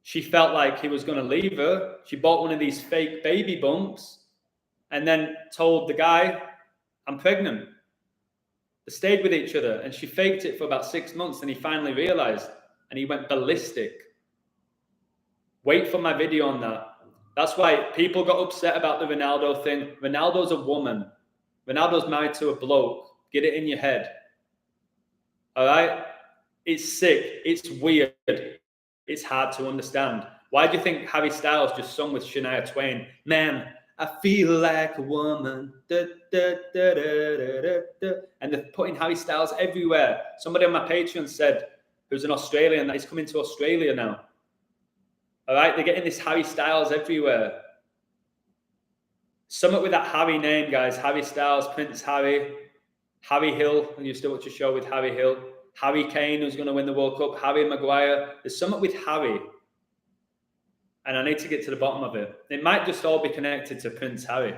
She felt like he was going to leave her. She bought one of these fake baby bumps and then told the guy, I'm pregnant. They stayed with each other and she faked it for about 6 months and he finally realized and he went ballistic. Wait for my video on that. That's why people got upset about the Ronaldo thing. Ronaldo's a woman. Ronaldo's married to a bloke. Get it in your head. All right? It's sick. It's weird. It's hard to understand. Why do you think Harry Styles just sung with Shania Twain? Man, I feel like a woman. Da, da, da, da, da, da, da. And they're putting Harry Styles everywhere. Somebody on my Patreon said, who's an Australian, that he's coming to Australia now. All right? They're getting this Harry Styles everywhere. Sum up with that Harry name, guys. Harry Styles, Prince Harry, Harry Hill. And you still watch a show with Harry Hill. Harry Kane, who's going to win the World Cup. Harry Maguire. There's something with Harry. And I need to get to the bottom of it. It might just all be connected to Prince Harry,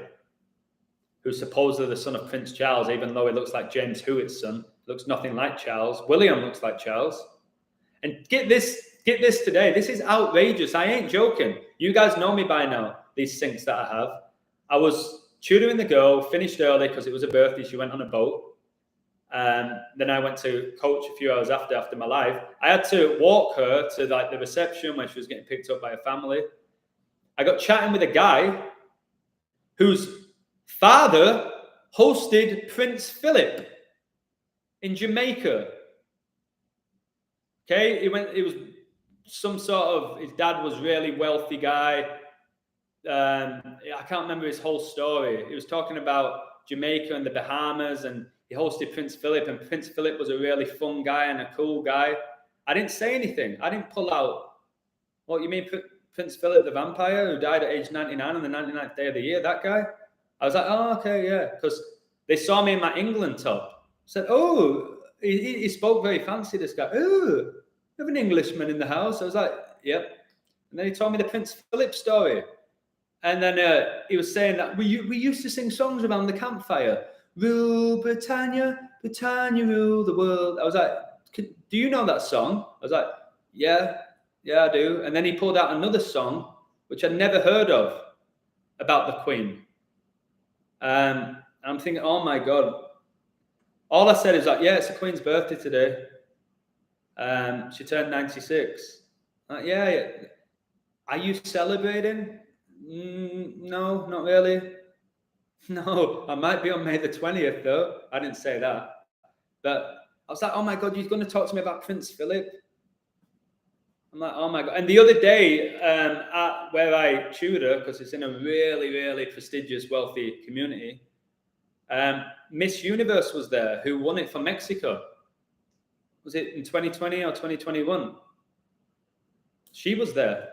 who's supposedly the son of Prince Charles, even though he looks like James Hewitt's son. Looks nothing like Charles. William looks like Charles. And get this today. This is outrageous. I ain't joking. You guys know me by now, these syncs that I have. I was tutoring the girl, finished early because it was her birthday. She went on a boat. Then I went to coach a few hours after my live. I had to walk her to like the reception where she was getting picked up by her family. I got chatting with a guy whose father hosted Prince Philip in Jamaica. Okay, it was some sort of, his dad was really wealthy guy. I can't remember his whole story. He was talking about Jamaica and the Bahamas, and he hosted Prince Philip, and Prince Philip was a really fun guy and a cool guy. I didn't say anything. I didn't pull out, what, you mean Prince Philip the vampire who died at age 99 on the 99th day of the year? That guy? I was like, oh, okay, yeah. Because they saw me in my England top. Said, oh, he spoke very fancy, this guy. Oh, you have an Englishman in the house? I was like, yep. And then he told me the Prince Philip story. And then he was saying that we used to sing songs around the campfire. Rule Britannia, Britannia rule the world. I was like, do you know that song? I was like, yeah, I do. And then he pulled out another song, which I'd never heard of, about the Queen. I'm thinking, oh my God. All I said is like, yeah, it's the Queen's birthday today. She turned 96. Yeah. Are you celebrating? No, not really. No, I might be on May the 20th though. I didn't say that. But I was like, oh my God, you're going to talk to me about Prince Philip? I'm like, oh my God. And the other day, at where I tutor, because it's in a really, really prestigious, wealthy community, Miss Universe was there, who won it for Mexico. Was it in 2020 or 2021? She was there.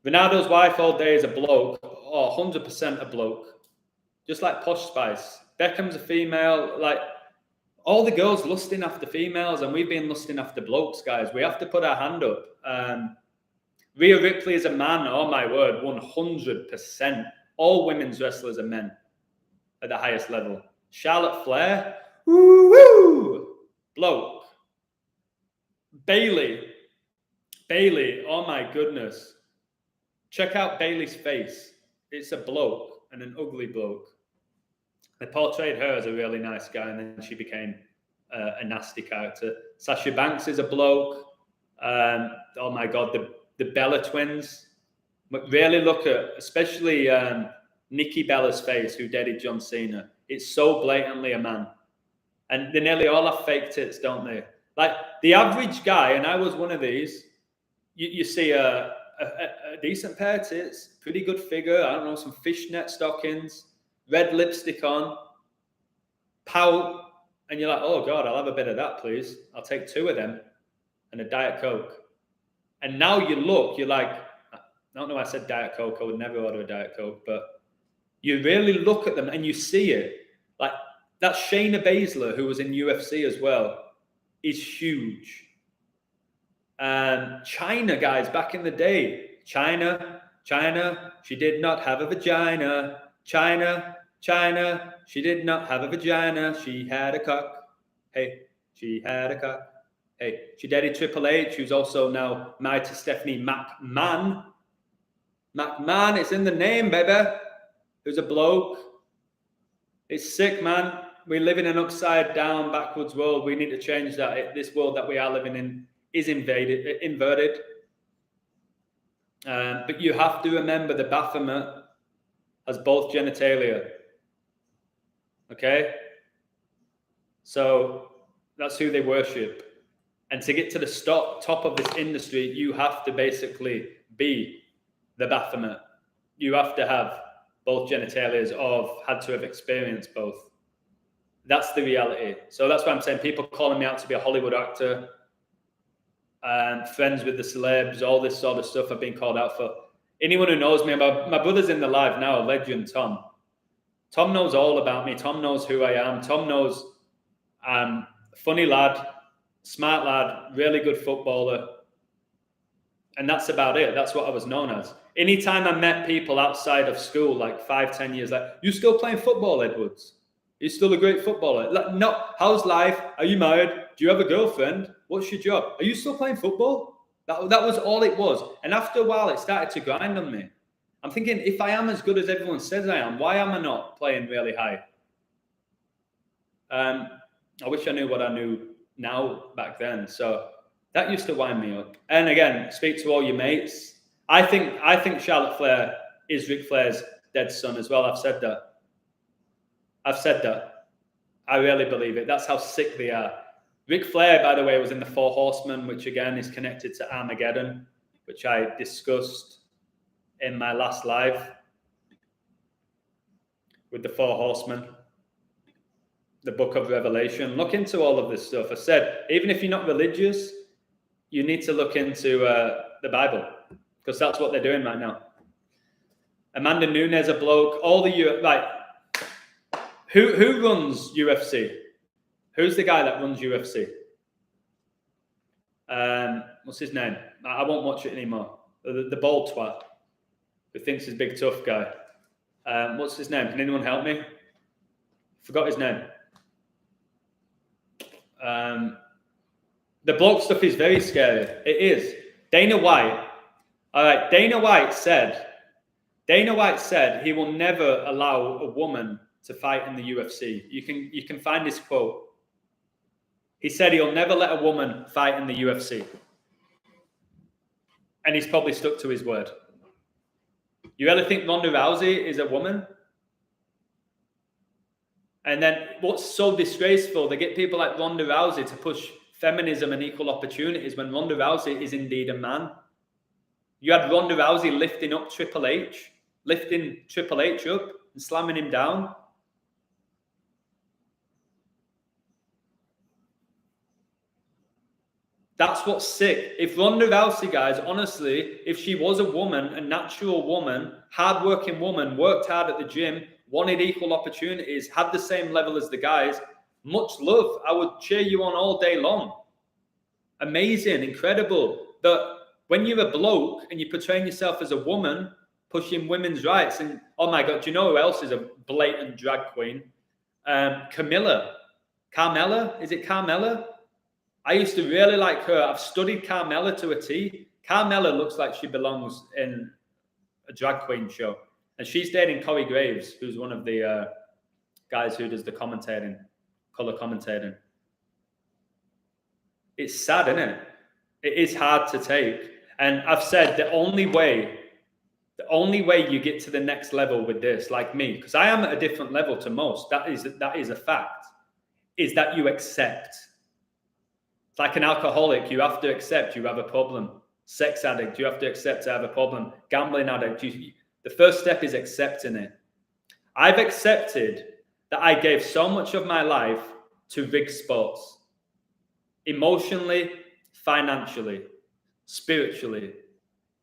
Ronaldo's wife all day is a bloke, or 100% a bloke. Just like Posh Spice. Beckham's a female. Like, all the girls lusting after females, and we've been lusting after blokes, guys. We have to put our hand up. Rhea Ripley is a man. Oh, my word, 100%. All women's wrestlers are men at the highest level. Charlotte Flair, woo, bloke. Bailey, oh my goodness. Check out Bailey's face. It's a bloke, and an ugly bloke. They portrayed her as a really nice guy, and then she became a nasty character. Sasha Banks is a bloke. Oh my God, the Bella twins. But really look at, especially Nikki Bella's face, who dated John Cena. It's so blatantly a man. And they nearly all have fake tits, don't they? Like the average guy, and I was one of these, you see a decent pair of tits, pretty good figure, I don't know, some fishnet stockings, red lipstick on, pout, and you're like, oh God, I'll have a bit of that, please. I'll take 2 of them and a Diet Coke. And now you look, you're like, I don't know why I said Diet Coke, I would never order a Diet Coke, but you really look at them and you see it. Like that Shayna Baszler, who was in UFC as well, is huge. China, guys, back in the day, China, she did not have a vagina. China, she did not have a vagina. She had a cock. Hey, she had a cock. Hey, she dated Triple H, who's also now married to Stephanie McMahon. McMahon, it's in the name, baby. Who's a bloke. It's sick, man. We live in an upside down, backwards world. We need to change that. This world that we are living in is inverted. But you have to remember the Baphomet has both genitalia. Okay? So that's who they worship. And to get to the top of this industry, you have to basically be the Baphomet. You have to have both genitalias or had to have experienced both. That's the reality. So that's why I'm saying people calling me out to be a Hollywood actor, friends with the celebs, all this sort of stuff I've been called out for. Anyone who knows me, my brother's in the live now, legend Tom. Tom knows all about me. Tom knows who I am. Tom knows I'm a funny lad, smart lad, really good footballer. And that's about it. That's what I was known as. Anytime I met people outside of school, like 5-10 years, like, you still playing football, Edwards? You're still a great footballer. Like, no, how's life? Are you married? Do you have a girlfriend? What's your job? Are you still playing football? That was all it was. And after a while, it started to grind on me. I'm thinking, if I am as good as everyone says I am, why am I not playing really high? I wish I knew what I knew now back then. So that used to wind me up. And again, speak to all your mates. I think Charlotte Flair is Ric Flair's dead son as well. I've said that. I really believe it. That's how sick they are. Ric Flair, by the way, was in the Four Horsemen, which again is connected to Armageddon, which I discussed in my last live with the Four Horsemen, the Book of Revelation. Look into all of this stuff. I said, even if you're not religious, you need to look into the Bible, because that's what they're doing right now. Amanda Nunes a bloke. All the like, who runs UFC? Who's the guy that runs UFC? What's his name? I won't watch it anymore. The bald twat who thinks he's a big tough guy. What's his name? Can anyone help me? Forgot his name. The bloke stuff is very scary. It is. Dana White. All right. Dana White said he will never allow a woman to fight in the UFC. You can find this quote. He said he'll never let a woman fight in the UFC. And he's probably stuck to his word. You really think Ronda Rousey is a woman? And then what's so disgraceful, they get people like Ronda Rousey to push feminism and equal opportunities when Ronda Rousey is indeed a man. You had Ronda Rousey lifting up Triple H up and slamming him down. That's what's sick. If Ronda Rousey, guys, honestly, if she was a woman, a natural woman, hardworking woman, worked hard at the gym, wanted equal opportunities, had the same level as the guys, much love. I would cheer you on all day long. Amazing, incredible. But when you're a bloke and you're portraying yourself as a woman, pushing women's rights, and oh my God, do you know who else is a blatant drag queen? Carmella. Is it Carmella? I used to really like her. I've studied Carmella to a T. Carmella looks like she belongs in a drag queen show. And she's dating Corey Graves, who's one of the guys who does the commentating, color commentating. It's sad, isn't it? It is hard to take. And I've said the only way you get to the next level with this, like me, because I am at a different level to most, that is a fact, is that you accept. It's like an alcoholic, you have to accept you have a problem. Sex addict, you have to accept to have a problem. Gambling addict, the first step is accepting it. I've accepted that I gave so much of my life to rig sports. Emotionally, financially, spiritually.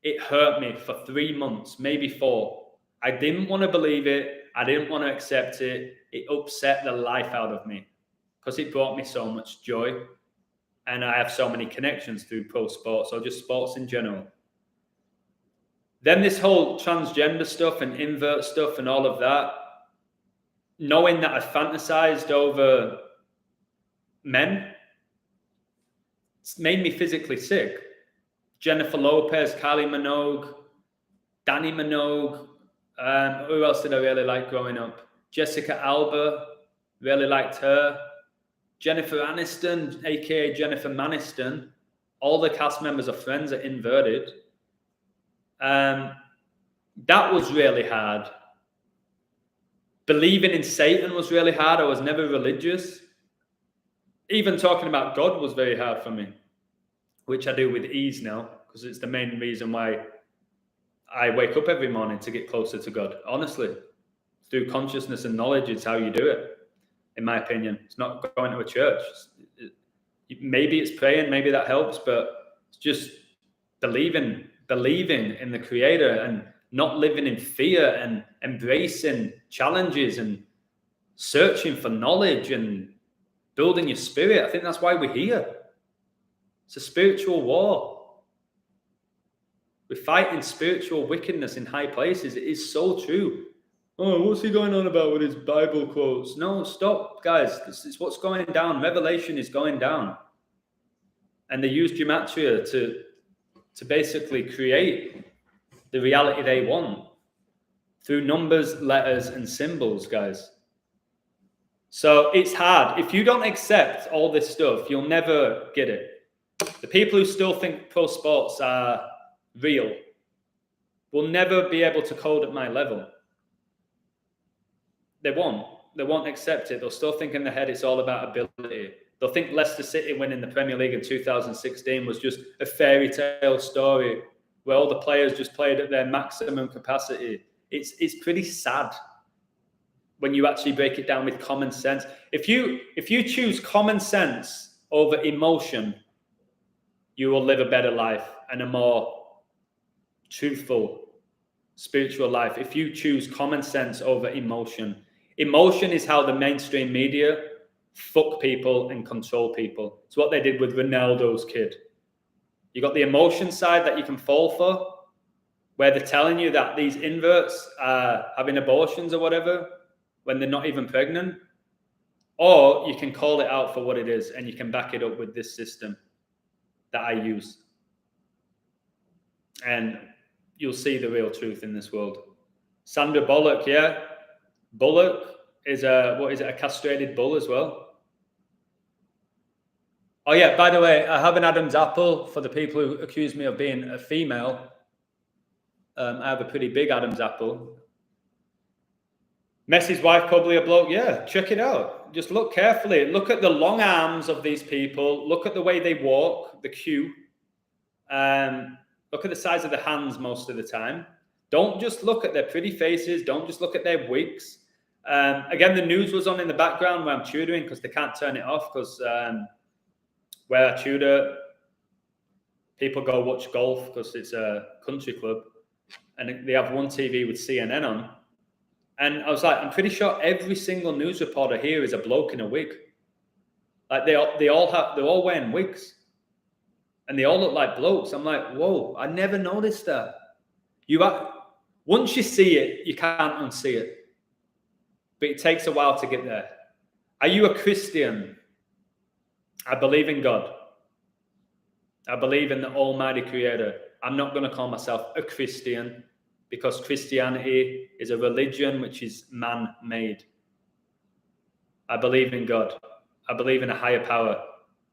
It hurt me for 3 months, maybe 4. I didn't want to believe it. I didn't want to accept it. It upset the life out of me because it brought me so much joy. And I have so many connections through pro sports or just sports in general. Then this whole transgender stuff and invert stuff and all of that, knowing that I fantasized over men, it's made me physically sick. Jennifer Lopez, Kylie Minogue, Danny Minogue. Who else did I really like growing up? Jessica Alba, really liked her. Jennifer Aniston, aka Jennifer Maniston. All the cast members are friends are inverted. That was really hard. Believing in Satan was really hard. I was never religious. Even talking about God was very hard for me, which I do with ease now, because it's the main reason why I wake up every morning, to get closer to God. Honestly, through consciousness and knowledge, it's how you do it, in my opinion. It's not going to a church. Maybe it's praying, maybe that helps, but it's just believing in the Creator and not living in fear and embracing challenges and searching for knowledge and building your spirit. I think that's why we're here. It's a spiritual war. We're fighting spiritual wickedness in high places. It is so true. Oh, what's he going on about with his Bible quotes? No, stop, guys. This is what's going down. Revelation is going down. And they use gematria to basically create the reality they want through numbers, letters, and symbols, guys. So it's hard. If you don't accept all this stuff, you'll never get it. The people who still think pro sports are real will never be able to code at my level. They won't accept it. They'll still think in their head it's all about ability. They'll think Leicester City winning the Premier League in 2016 was just a fairy tale story where all the players just played at their maximum capacity. It's pretty sad when you actually break it down with common sense. If you choose common sense over emotion, you will live a better life and a more truthful, spiritual life if you choose common sense over emotion. Emotion is how the mainstream media fuck people and control people. It's what they did with Ronaldo's kid. You got the emotion side that you can fall for, where they're telling you that these inverts are having abortions or whatever when they're not even pregnant. Or you can call it out for what it is and you can back it up with this system that I use. And you'll see the real truth in this world. Sandra Bullock, yeah. Bullock is a castrated bull as well. Oh yeah, by the way, I have an Adam's apple for the people who accuse me of being a female. I have a pretty big Adam's apple. Messi's wife, probably a bloke. Yeah, check it out. Just look carefully. Look at the long arms of these people. Look at the way they walk, the cue. Look at the size of the hands most of the time. Don't just look at their pretty faces. Don't just look at their wigs. Again, the news was on in the background where I'm tutoring because they can't turn it off because where I tutor, people go watch golf because it's a country club and they have one TV with CNN on. And I was like, I'm pretty sure every single news reporter here is a bloke in a wig. Like they're all wearing wigs. And they all look like blokes. I'm like, whoa, I never noticed that. Once you see it, you can't unsee it. But it takes a while to get there. Are you a Christian? I believe in God. I believe in the Almighty Creator. I'm not going to call myself a Christian because Christianity is a religion which is man-made. I believe in God. I believe in a higher power.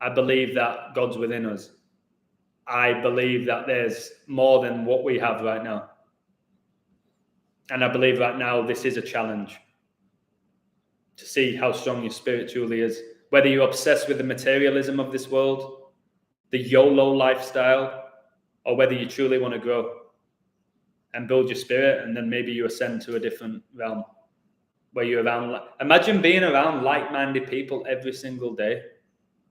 I believe that God's within us. I believe that there's more than what we have right now. And I believe right now this is a challenge to see how strong your spirit truly is. Whether you're obsessed with the materialism of this world, the YOLO lifestyle, or whether you truly want to grow and build your spirit, and then maybe you ascend to a different realm where you're around. Imagine being around like-minded people every single day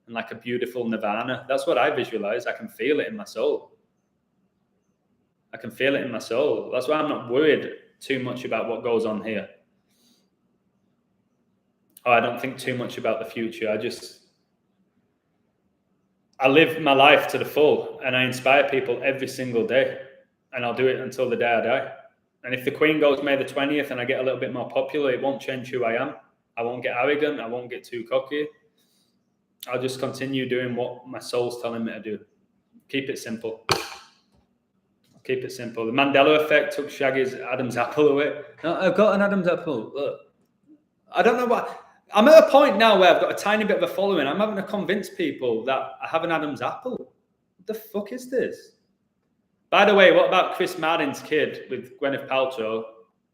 and like a beautiful nirvana. That's what I visualize. I can feel it in my soul. I can feel it in my soul. That's why I'm not worried too much about what goes on here. I don't think too much about the future. I live my life to the full and I inspire people every single day. And I'll do it until the day I die. And if the Queen goes May the 20th and I get a little bit more popular, it won't change who I am. I won't get arrogant. I won't get too cocky. I'll just continue doing what my soul's telling me to do. Keep it simple. Keep it simple. The Mandela effect took Shaggy's Adam's apple away. No, I've got an Adam's apple. Look. I don't know what. I'm at a point now where I've got a tiny bit of a following. I'm having to convince people that I have an Adam's apple. What the fuck is this? By the way, what about Chris Madden's kid with Gwyneth Paltrow,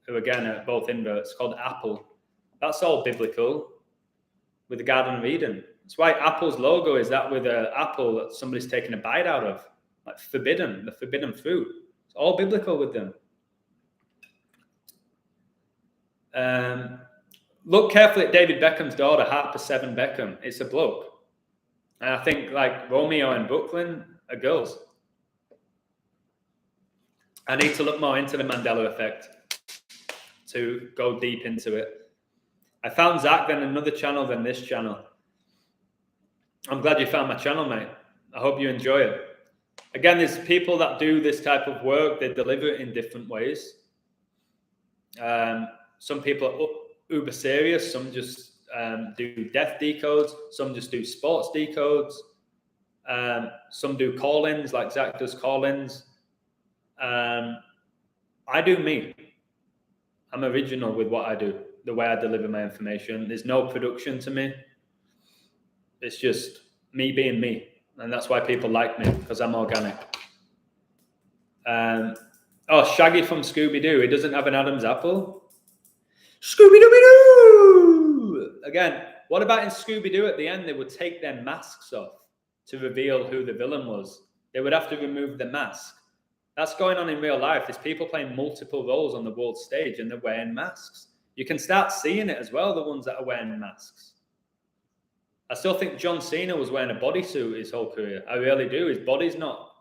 who again are both inverts, called Apple? That's all biblical with the Garden of Eden. That's why Apple's logo is that with an apple that somebody's taking a bite out of, like forbidden, the forbidden fruit. It's all biblical with them. Look carefully at David Beckham's daughter, Harper Seven Beckham. It's a bloke. And I think like Romeo and Brooklyn are girls. I need to look more into the Mandela effect to go deep into it. I found Zach then another channel than this channel. I'm glad you found my channel, mate. I hope you enjoy it. Again, there's people that do this type of work. They deliver it in different ways. Some people are uber serious. Some just do death decodes. Some just do sports decodes. Some do call-ins, like Zach does call-ins. I do me. I'm original with what I do, the way I deliver my information. There's no production to me. It's just me being me. And that's why people like me, because I'm organic. Shaggy from Scooby-Doo. He doesn't have an Adam's apple. Scooby-Doo! Again, what about in Scooby-Doo at the end? They would take their masks off to reveal who the villain was. They would have to remove the mask. That's going on in real life. There's people playing multiple roles on the world stage and they're wearing masks. You can start seeing it as well, the ones that are wearing masks. I still think John Cena was wearing a bodysuit his whole career. I really do. His body's not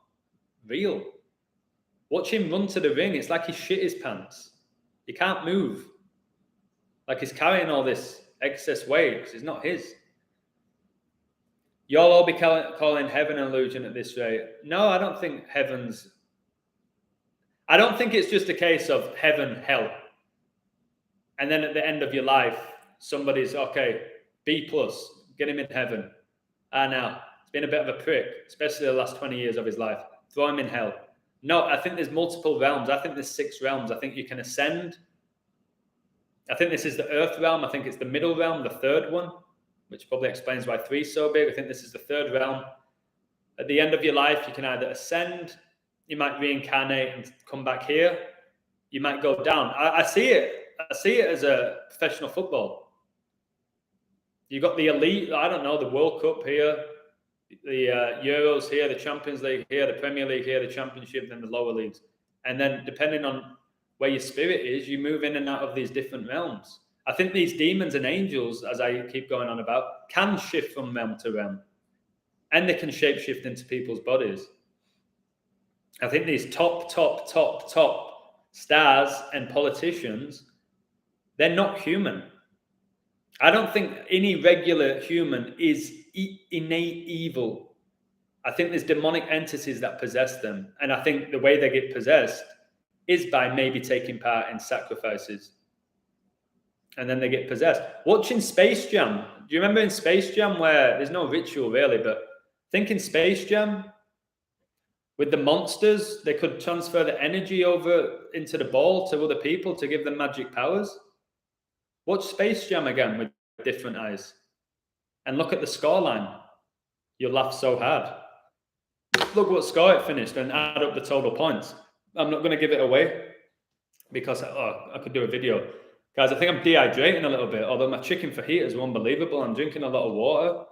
real. Watch him run to the ring. It's like he shit his pants. He can't move. Like he's carrying all this excess weight because it's not his. You'll all be calling heaven an illusion at this rate. No, I don't think I don't think it's just a case of heaven, hell. And then at the end of your life, somebody's, okay, B+, get him in heaven. Now, it's been a bit of a prick, especially the last 20 years of his life. Throw him in hell. No, I think there's multiple realms. I think there's 6 realms. I think you can ascend. I think this is the earth realm. I think it's the middle realm, the third one, which probably explains why 3 is so big. I think this is the third realm. At the end of your life, you can either ascend, you might reincarnate and come back here. You might go down. I see it as a professional football. You got the elite, I don't know, the World Cup here, the Euros here, the Champions League here, the Premier League here, the Championship, then the lower leagues. And then depending on where your spirit is, you move in and out of these different realms. I think these demons and angels, as I keep going on about, can shift from realm to realm. And they can shapeshift into people's bodies. I think these top stars and politicians, they're not human. I don't think any regular human is innate evil. I think there's demonic entities that possess them. And I think the way they get possessed is by maybe taking part in sacrifices. And then they get possessed. Watching Space Jam. Do you remember in Space Jam where there's no ritual really, but think in Space Jam, with the monsters, they could transfer the energy over into the ball to other people to give them magic powers. Watch Space Jam again with different eyes. And look at the scoreline. You'll laugh so hard. Look what score it finished and add up the total points. I'm not going to give it away because I could do a video. Guys, I think I'm dehydrating a little bit, although my chicken fajitas are unbelievable. I'm drinking a lot of water.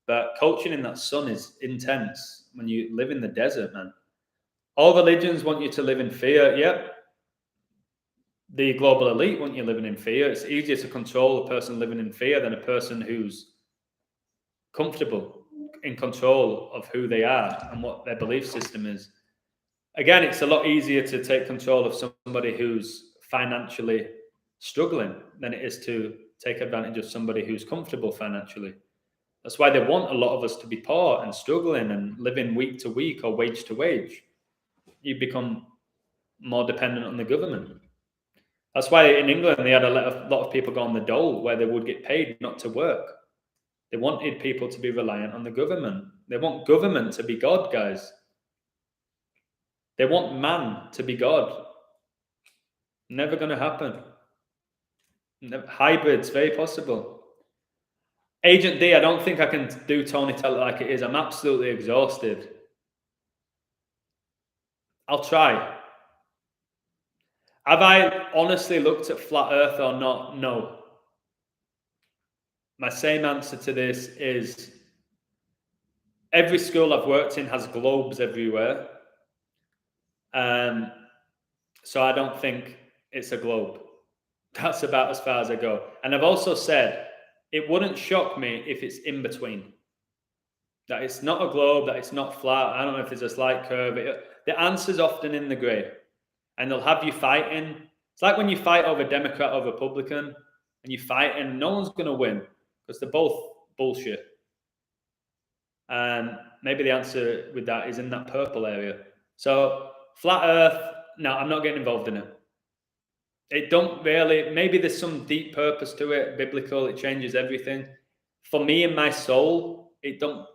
But coaching in that sun is intense when you live in the desert, man. All religions want you to live in fear. Yep. The global elite want you living in fear. It's easier to control a person living in fear than a person who's comfortable, in control of who they are and what their belief system is. Again, it's a lot easier to take control of somebody who's financially struggling than it is to take advantage of somebody who's comfortable financially. That's why they want a lot of us to be poor and struggling and living week to week or wage to wage. You become more dependent on the government. That's why in England they had a lot of people go on the dole where they would get paid not to work. They wanted people to be reliant on the government. They want government to be God, guys. They want man to be God. Never going to happen. Hybrids, very possible. Agent D, I don't think I can do Tony Tell It Like It Is. I'm absolutely exhausted. I'll try. Have I honestly looked at flat Earth or not? No. My same answer to this is every school I've worked in has globes everywhere. So I don't think it's a globe. That's about as far as I go. And I've also said it wouldn't shock me if it's in between. That it's not a globe, that it's not flat. I don't know if there's a slight curve. The answer's often in the grey. And they'll have you fighting. It's like when you fight over Democrat or Republican and you fight and no one's going to win because they're both bullshit. And maybe the answer with that is in that purple area. So flat Earth, no, I'm not getting involved in it. It don't really, maybe there's some deep purpose to it, biblical, it changes everything. For me and my soul, it don't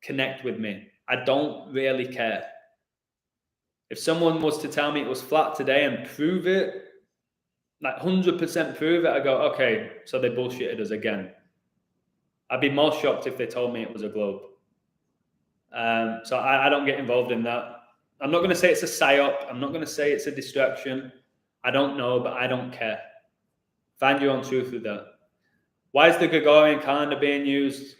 connect with me. I don't really care. If someone was to tell me it was flat today and prove it, like 100% prove it, I go, okay, so they bullshitted us again. I'd be more shocked if they told me it was a globe. So I don't get involved in that. I'm not going to say it's a psyop. I'm not going to say it's a distraction. I don't know, but I don't care. Find your own truth with that. Why is the Gregorian calendar being used?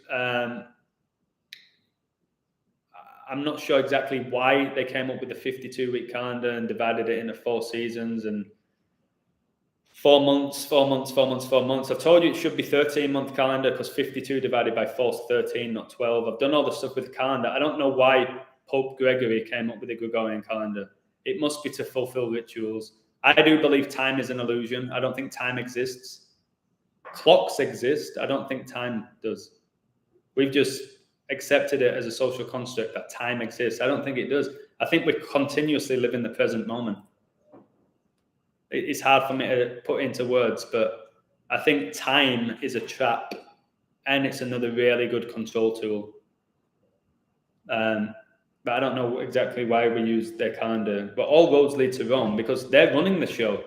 I'm not sure exactly why they came up with the 52-week calendar and divided it into 4 seasons and 4 months, 4 months, 4 months, 4 months. I've told you it should be 13-month calendar because 52 divided by 4 is 13, not 12. I've done all the stuff with the calendar. I don't know why Pope Gregory came up with the Gregorian calendar. it must be to fulfill rituals. I do believe time is an illusion. I don't think time exists. Clocks exist. I don't think time does. We've just accepted it as a social construct that time exists. I don't think it does. I think we continuously live in the present moment. It's hard for me to put into words, but I think time is a trap, and it's another really good control tool. But I don't know exactly why we use their calendar. But all roads lead to Rome because they're running the show.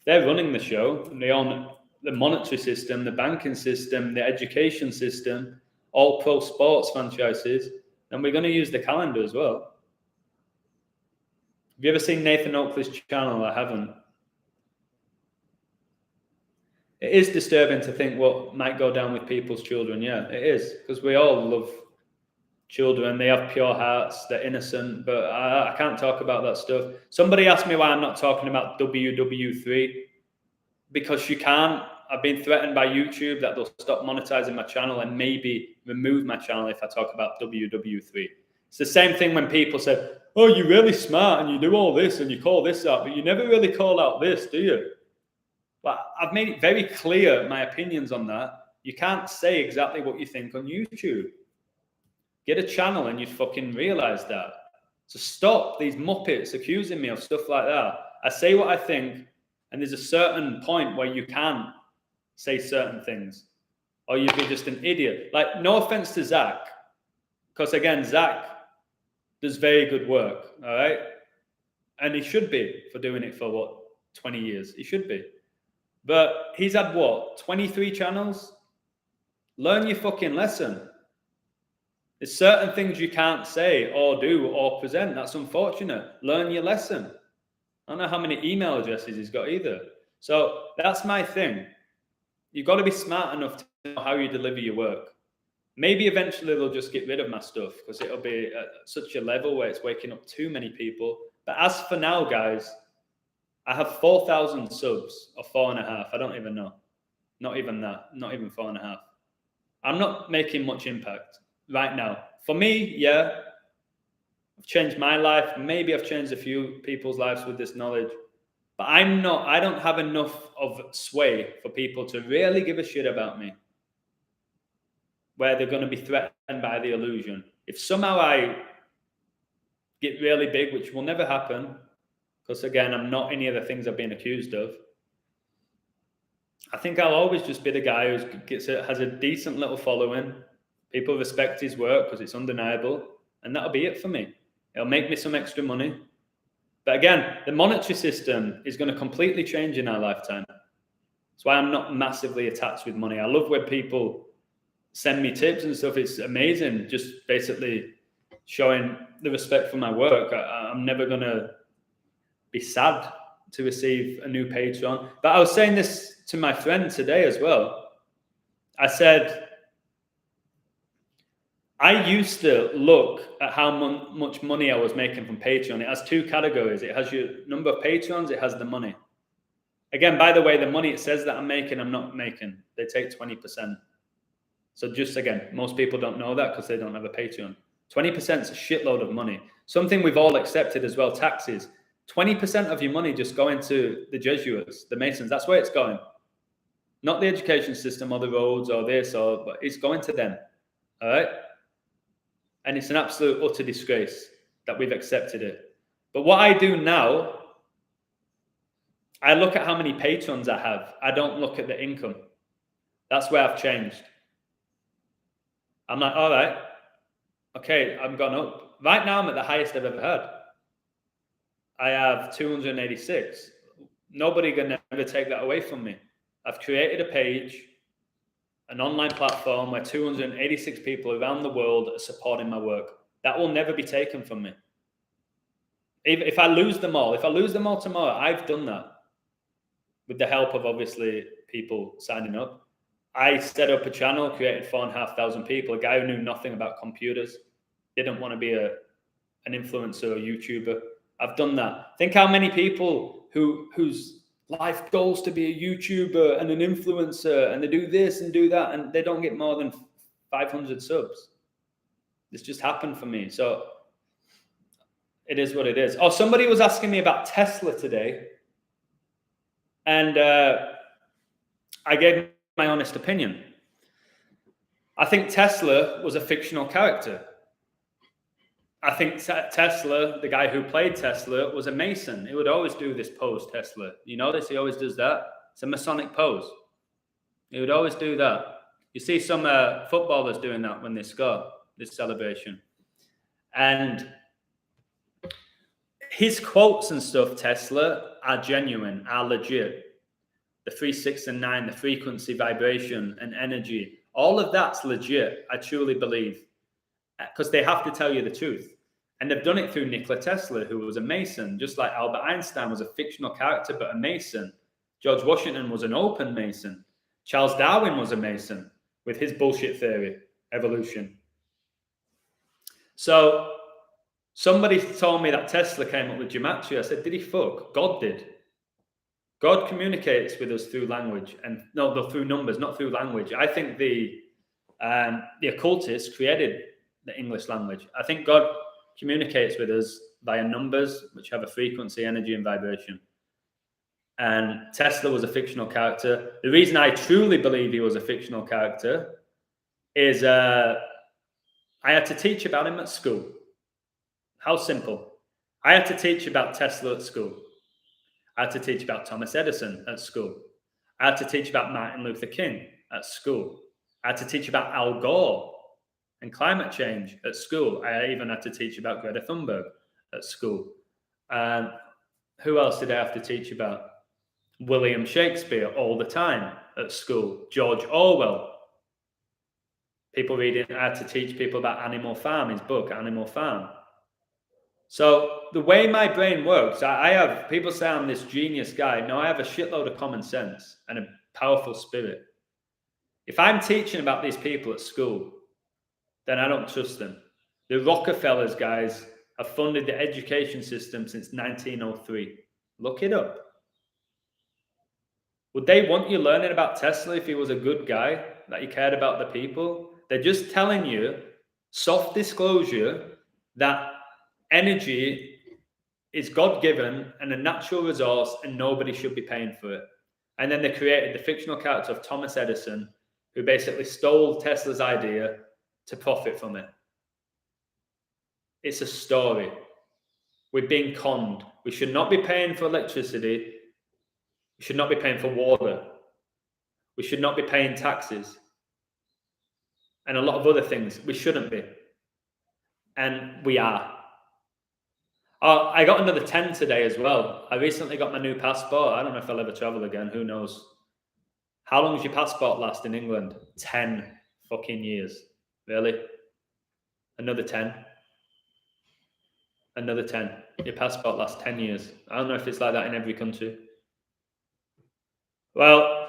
They're running the show. They own the monetary system, the banking system, the education system, all pro sports franchises, and we're going to use the calendar as well. Have you ever seen Nathan Oakley's channel? I haven't. It is disturbing to think what might go down with people's children. Yeah, it is, because we all love children. They have pure hearts. They're innocent, but I can't talk about that stuff. Somebody asked me why I'm not talking about WW3, because you can't. I've been threatened by YouTube that they'll stop monetizing my channel and maybe remove my channel if I talk about WW3. It's the same thing when people say, oh, you're really smart and you do all this and you call this out, but you never really call out this, do you? Well, I've made it very clear my opinions on that. You can't say exactly what you think on YouTube. Get a channel and you'd fucking realize that. So stop these muppets accusing me of stuff like that. I say what I think, and there's a certain point where you can say certain things, or you'd be just an idiot. Like, no offense to Zach, because again, Zach does very good work, all right? And he should be for doing it for what, 20 years? He should be. But he's had what, 23 channels? Learn your fucking lesson. There's certain things you can't say or do or present. That's unfortunate. Learn your lesson. I don't know how many email addresses he's got either. So that's my thing. You've got to be smart enough to know how you deliver your work. Maybe eventually they'll just get rid of my stuff because it'll be at such a level where it's waking up too many people. But as for now, guys, I have 4,000 subs or 4.5. I don't even know. Not even that. Not even 4.5. I'm not making much impact right now. For me, yeah, I've changed my life. Maybe I've changed a few people's lives with this knowledge. But I don't have enough of sway for people to really give a shit about me, where they're going to be threatened by the illusion. If somehow I get really big, which will never happen, because again, I'm not any of the things I've been accused of, I think I'll always just be the guy who has a decent little following. People respect his work because it's undeniable, and that'll be it for me. It'll make me some extra money. But again, the monetary system is going to completely change in our lifetime. That's why I'm not massively attached with money. I love when people send me tips and stuff. It's amazing, just basically showing the respect for my work. I'm never going to be sad to receive a new Patreon. But I was saying this to my friend today as well. I said, I used to look at how much money I was making from Patreon. It has two categories. It has your number of patrons. It has the money. Again, by the way, the money it says that I'm making, I'm not making. They take 20%. So just again, most people don't know that because they don't have a Patreon. 20% is a shitload of money. Something we've all accepted as well, taxes. 20% of your money just going to the Jesuits, the Masons. That's where it's going. Not the education system or the roads or this, but it's going to them. All right? And it's an absolute utter disgrace that we've accepted it. But what I do now, I look at how many patrons I have. I don't look at the income. That's where I've changed. I'm like, all right, okay, I've gone up. Right now, I'm at the highest I've ever had. I have 286. Nobody can ever take that away from me. I've created a page, an online platform where 286 people around the world are supporting my work. That will never be taken from me. If I lose them all tomorrow, I've done that with the help of obviously people signing up. I set up a channel, created 4,500 people, a guy who knew nothing about computers, didn't want to be an influencer or YouTuber. I've done that. Think how many people whose life goals to be a YouTuber and an influencer, and they do this and do that, and they don't get more than 500 subs. This just happened for me. So It is what it is. Oh, somebody was asking me about Tesla today, and I gave my honest opinion. I think Tesla was a fictional character. I think Tesla, the guy who played Tesla, was a Mason. He would always do this pose, Tesla. You notice he always does that? It's a Masonic pose. He would always do that. You see some footballers doing that when they score, this celebration. And his quotes and stuff, Tesla, are genuine, are legit. The 3, 6, and 9, the frequency, vibration, and energy, all of that's legit, I truly believe. Because they have to tell you the truth. And they've done it through Nikola Tesla, who was a Mason, just like Albert Einstein was a fictional character, but a Mason. George Washington was an open Mason. Charles Darwin was a Mason with his bullshit theory, evolution. So somebody told me that Tesla came up with gematria. I said, did he fuck? God did. God communicates with us through language, and no, through numbers, not through language. I think the occultists created the English language. I think God communicates with us via numbers, which have a frequency, energy, and vibration. And Tesla was a fictional character. The reason I truly believe he was a fictional character is I had to teach about him at school. How simple. I had to teach about Tesla at school. I had to teach about Thomas Edison at school. I had to teach about Martin Luther King at school. I had to teach about Al Gore and climate change at school. I even had to teach about Greta Thunberg at school. Who else did I have to teach about? William Shakespeare all the time at school. George Orwell. People reading, I had to teach people about Animal Farm, his book, Animal Farm. So the way my brain works, I have, people say I'm this genius guy. No, I have a shitload of common sense and a powerful spirit. If I'm teaching about these people at school, then I don't trust them. The Rockefellers, guys, have funded the education system since 1903. Look it up. Would they want you learning about Tesla if he was a good guy, that he cared about the people? They're just telling you, soft disclosure, that energy is God-given and a natural resource and nobody should be paying for it. And then they created the fictional character of Thomas Edison, who basically stole Tesla's idea to profit from it. It's a story. We're being conned. We should not be paying for electricity. We should not be paying for water. We should not be paying taxes. And a lot of other things. We shouldn't be. And we are. I got another 10 today as well. I recently got my new passport. I don't know if I'll ever travel again. Who knows? How long does your passport last in England? 10 fucking years. Really? Another 10? Another 10. Your passport lasts 10 years. I don't know if it's like that in every country. Well,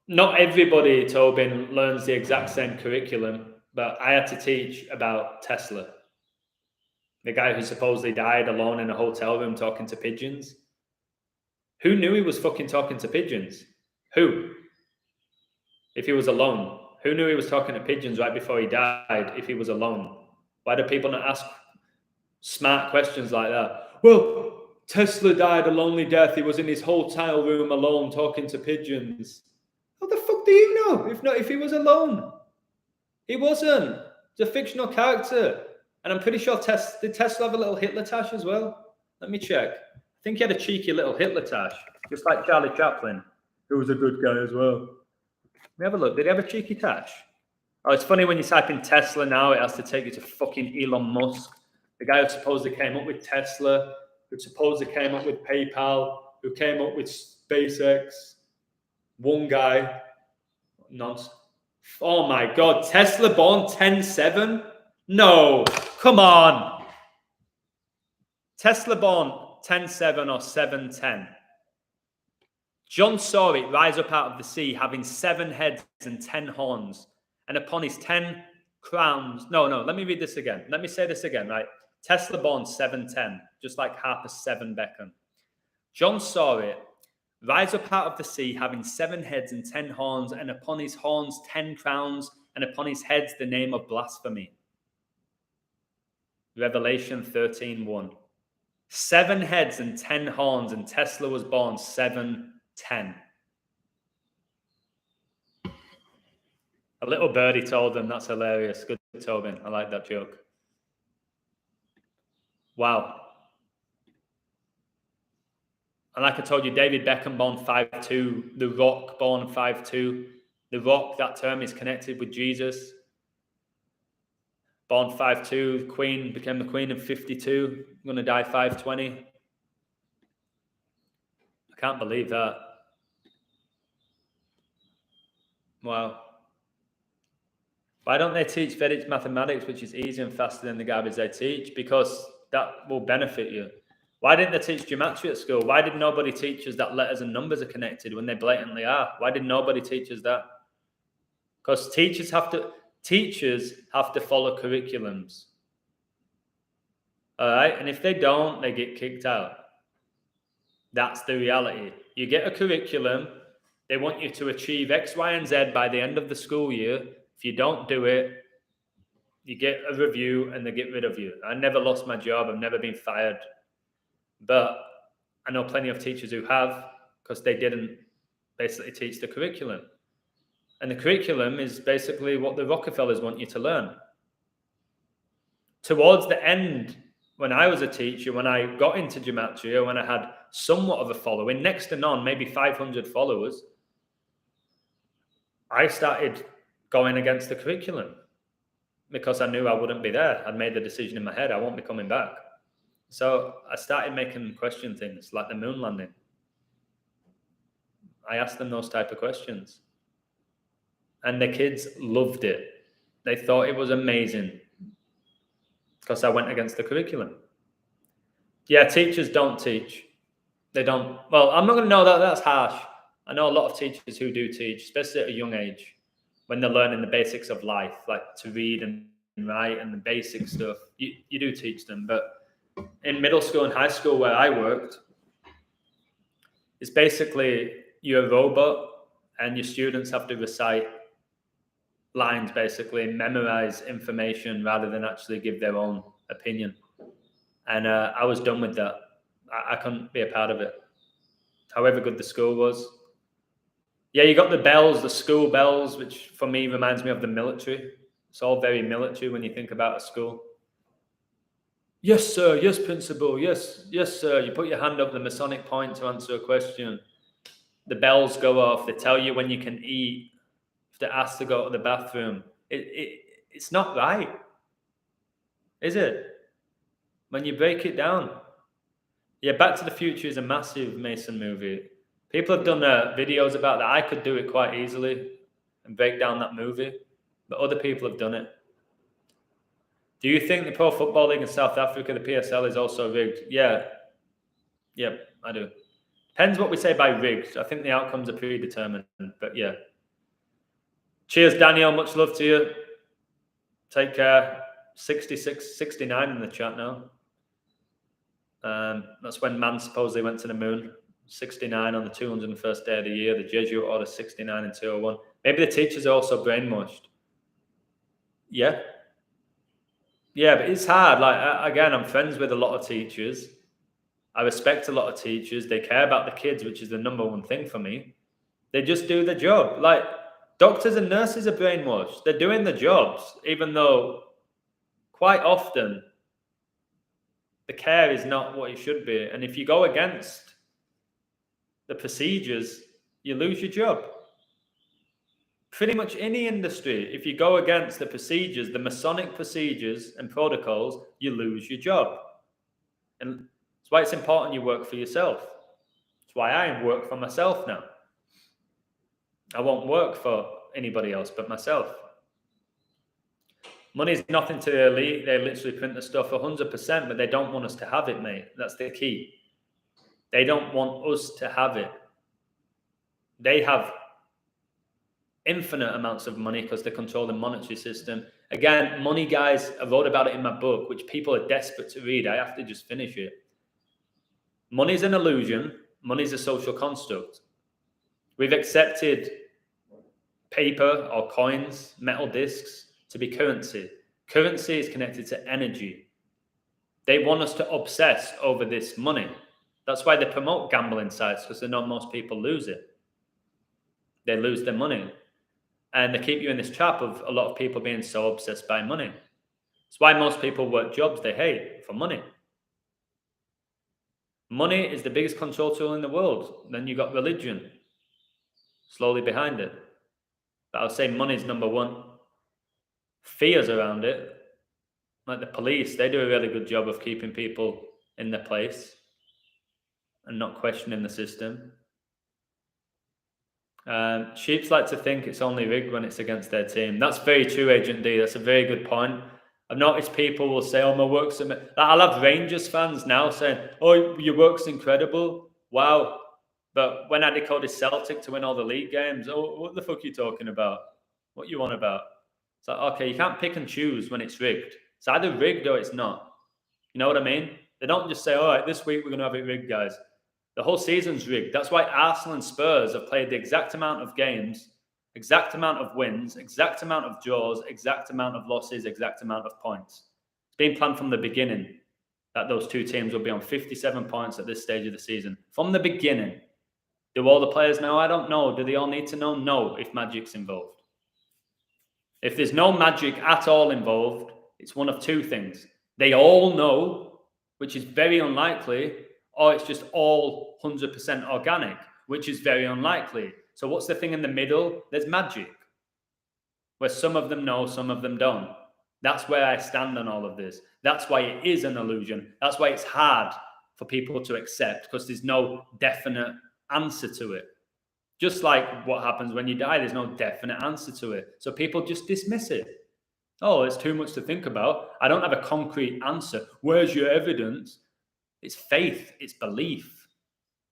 not everybody, Tobin, learns the exact same curriculum, but I had to teach about Tesla. The guy who supposedly died alone in a hotel room talking to pigeons. Who knew he was fucking talking to pigeons? Who? If he was alone. Who knew he was talking to pigeons right before he died if he was alone? Why do people not ask smart questions like that? Well, Tesla died a lonely death. He was in his hotel room alone talking to pigeons. How the fuck do you know? If he was alone. He wasn't. It's a fictional character. And I'm pretty sure did Tesla have a little Hitler tash as well? Let me check. I think he had a cheeky little Hitler tash, just like Charlie Chaplin, who was a good guy as well. Let me have a look. Did he have a cheeky tash? Oh, it's funny when you type in Tesla now, it has to take you to fucking Elon Musk, the guy who supposedly came up with Tesla, who supposedly came up with PayPal, who came up with SpaceX. One guy. Nonsense. Oh my God. Tesla born 10/7? No. Come on. Tesla born 10/7 or 7/10. John saw it rise up out of the sea, having 7 heads and 10 horns, and upon his 10 crowns. No, let me read this again. Let me say this again, right? Tesla born 7/10, just like Harper 7 Beckham. John saw it rise up out of the sea, having 7 heads and 10 horns, and upon his horns 10 crowns, and upon his heads the name of blasphemy. Revelation 13:1. 7 heads and 10 horns, and Tesla was born 7'10". A little birdie told them. That's hilarious. Good, Tobin. I like that joke. Wow. And like I told you, David Beckham born 5'2", The Rock born 5'2". The Rock, that term is connected with Jesus. Born 5'2", Queen became the Queen in 52, going to die 5'20". I can't believe that. Wow. Why don't they teach Vedic mathematics, which is easier and faster than the garbage they teach? Because that will benefit you. Why didn't they teach geometry at school? Why did nobody teach us that letters and numbers are connected when they blatantly are? Why did nobody teach us that? Because teachers have to follow curriculums. All right? And if they don't, they get kicked out. That's the reality. You get a curriculum, they want you to achieve X, Y, and Z by the end of the school year. If you don't do it, you get a review and they get rid of you. I never lost my job. I've never been fired. But I know plenty of teachers who have, because they didn't basically teach the curriculum. And the curriculum is basically what the Rockefellers want you to learn. Towards the end, when I was a teacher, when I got into gematria, when I had somewhat of a following, next to none, maybe 500 followers, I started going against the curriculum because I knew I wouldn't be there. I'd made the decision in my head, I won't be coming back. So I started making them question things like the moon landing. I asked them those type of questions. And the kids loved it. They thought it was amazing because I went against the curriculum. Yeah, teachers don't teach. They don't. Well, I'm not going to know that. That's harsh. I know a lot of teachers who do teach, especially at a young age, when they're learning the basics of life, like to read and write and the basic stuff. You do teach them. But in middle school and high school where I worked, it's basically you're a robot and your students have to recite lines, basically memorize information rather than actually give their own opinion. And I was done with that. I couldn't be a part of it, however good the school was. Yeah, you got the bells, the school bells, which for me reminds me of the military. It's all very military when you think about a school. Yes, sir. Yes, principal. Yes, yes, sir. You put your hand up, the Masonic point to answer a question. The bells go off. They tell you when you can eat. If they're asked to go to the bathroom. It's not right, is it? When you break it down. Yeah, Back to the Future is a massive Mason movie. People have done videos about that. I could do it quite easily and break down that movie, but other people have done it. Do you think the Pro Football League in South Africa, the PSL, is also rigged? Yeah. Yep, I do. Depends what we say by rigged. I think the outcomes are predetermined, but yeah. Cheers, Daniel. Much love to you. Take care. 66, 69 in the chat now. That's when man supposedly went to the moon. 69 on the 201st day of the year. The Jesuit order 69 and 201. Maybe the teachers are also brainwashed. Yeah. Yeah, but it's hard. Like, again, I'm friends with a lot of teachers. I respect a lot of teachers. They care about the kids, which is the number one thing for me. They just do the job. Like, doctors and nurses are brainwashed. They're doing the jobs, even though quite often the care is not what it should be. And if you go against the procedures, you lose your job. Pretty much any industry, if you go against the procedures, the Masonic procedures and protocols, you lose your job. And that's why it's important you work for yourself. That's why I work for myself now. I won't work for anybody else but myself. Money's nothing to the elite. They literally print the stuff 100%, but they don't want us to have it, mate. That's the key. They don't want us to have it. They have infinite amounts of money because they control the monetary system. Again, money, guys, I wrote about it in my book, which people are desperate to read. I have to just finish it. Money's an illusion. Money's a social construct. We've accepted paper or coins, metal discs, to be currency. Currency is connected to energy. They want us to obsess over this money. That's why they promote gambling sites, because they know most people lose it. They lose their money. And they keep you in this trap of a lot of people being so obsessed by money. It's why most people work jobs they hate for money. Money is the biggest control tool in the world. Then you got religion slowly behind it. But I'll say money is number one. Fears around it, like the police, they do a really good job of keeping people in their place and not questioning the system. Sheeps like to think it's only rigged when it's against their team. That's very true, Agent D. That's a very good point. I've noticed people will say, "Oh, my work's..." I'll have Rangers fans now saying, "Oh, your work's incredible. Wow." But when I decoded Celtic to win all the league games, oh, what the fuck are you talking about? What you on about? It's like, okay, you can't pick and choose when it's rigged. It's either rigged or it's not. You know what I mean? They don't just say, "All right, this week we're going to have it rigged, guys." The whole season's rigged. That's why Arsenal and Spurs have played the exact amount of games, exact amount of wins, exact amount of draws, exact amount of losses, exact amount of points. It's been planned from the beginning that those two teams will be on 57 points at this stage of the season. From the beginning. Do all the players know? I don't know. Do they all need to know? No, if magic's involved. If there's no magic at all involved, it's one of two things. They all know, which is very unlikely, or it's just all 100% organic, which is very unlikely. So what's the thing in the middle? There's magic, where some of them know, some of them don't. That's where I stand on all of this. That's why it is an illusion. That's why it's hard for people to accept, because there's no definite answer to it. Just like what happens when you die, there's no definite answer to it. So people just dismiss it. Oh, it's too much to think about. I don't have a concrete answer. Where's your evidence? It's faith, it's belief.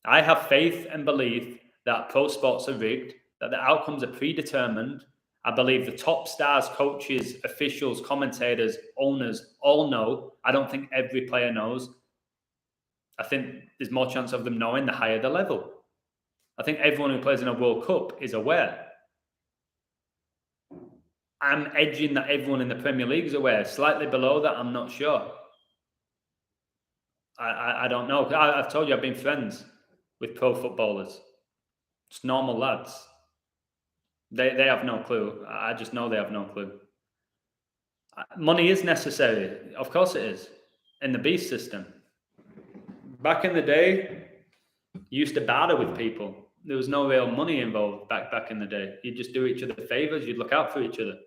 I have faith and belief that pro sports are rigged, that the outcomes are predetermined. I believe the top stars, coaches, officials, commentators, owners all know. I don't think every player knows. I think there's more chance of them knowing the higher the level. I think everyone who plays in a World Cup is aware. I'm edging that everyone in the Premier League is aware. Slightly below that, I'm not sure. I don't know. I've told you I've been friends with pro footballers. Just normal lads. They have no clue. I just know they have no clue. Money is necessary. Of course it is. In the beast system. Back in the day, you used to barter with people. There was no real money involved back in the day. You'd just do each other favors. You'd look out for each other.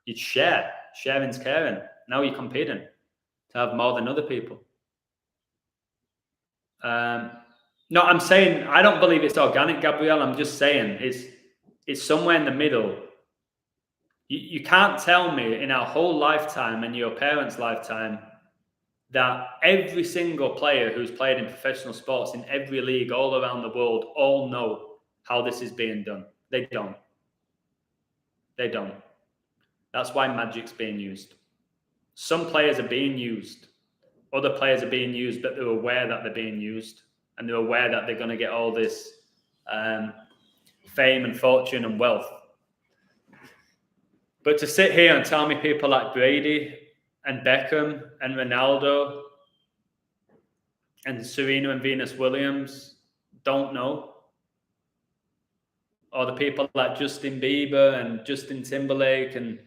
You'd share. Sharing's caring. Now you're competing to have more than other people. No, I'm saying I don't believe it's organic, Gabrielle. I'm just saying it's somewhere in the middle. You can't tell me in our whole lifetime and your parents' lifetime that every single player who's played in professional sports in every league all around the world all know how this is being done. They don't. They don't. That's why magic's being used. Some players are being used. Other players are being used, but they're aware that they're being used. And they're aware that they're going to get all this fame and fortune and wealth. But to sit here and tell me people like Brady and Beckham and Ronaldo and Serena and Venus Williams don't know, or the people like Justin Bieber and Justin Timberlake and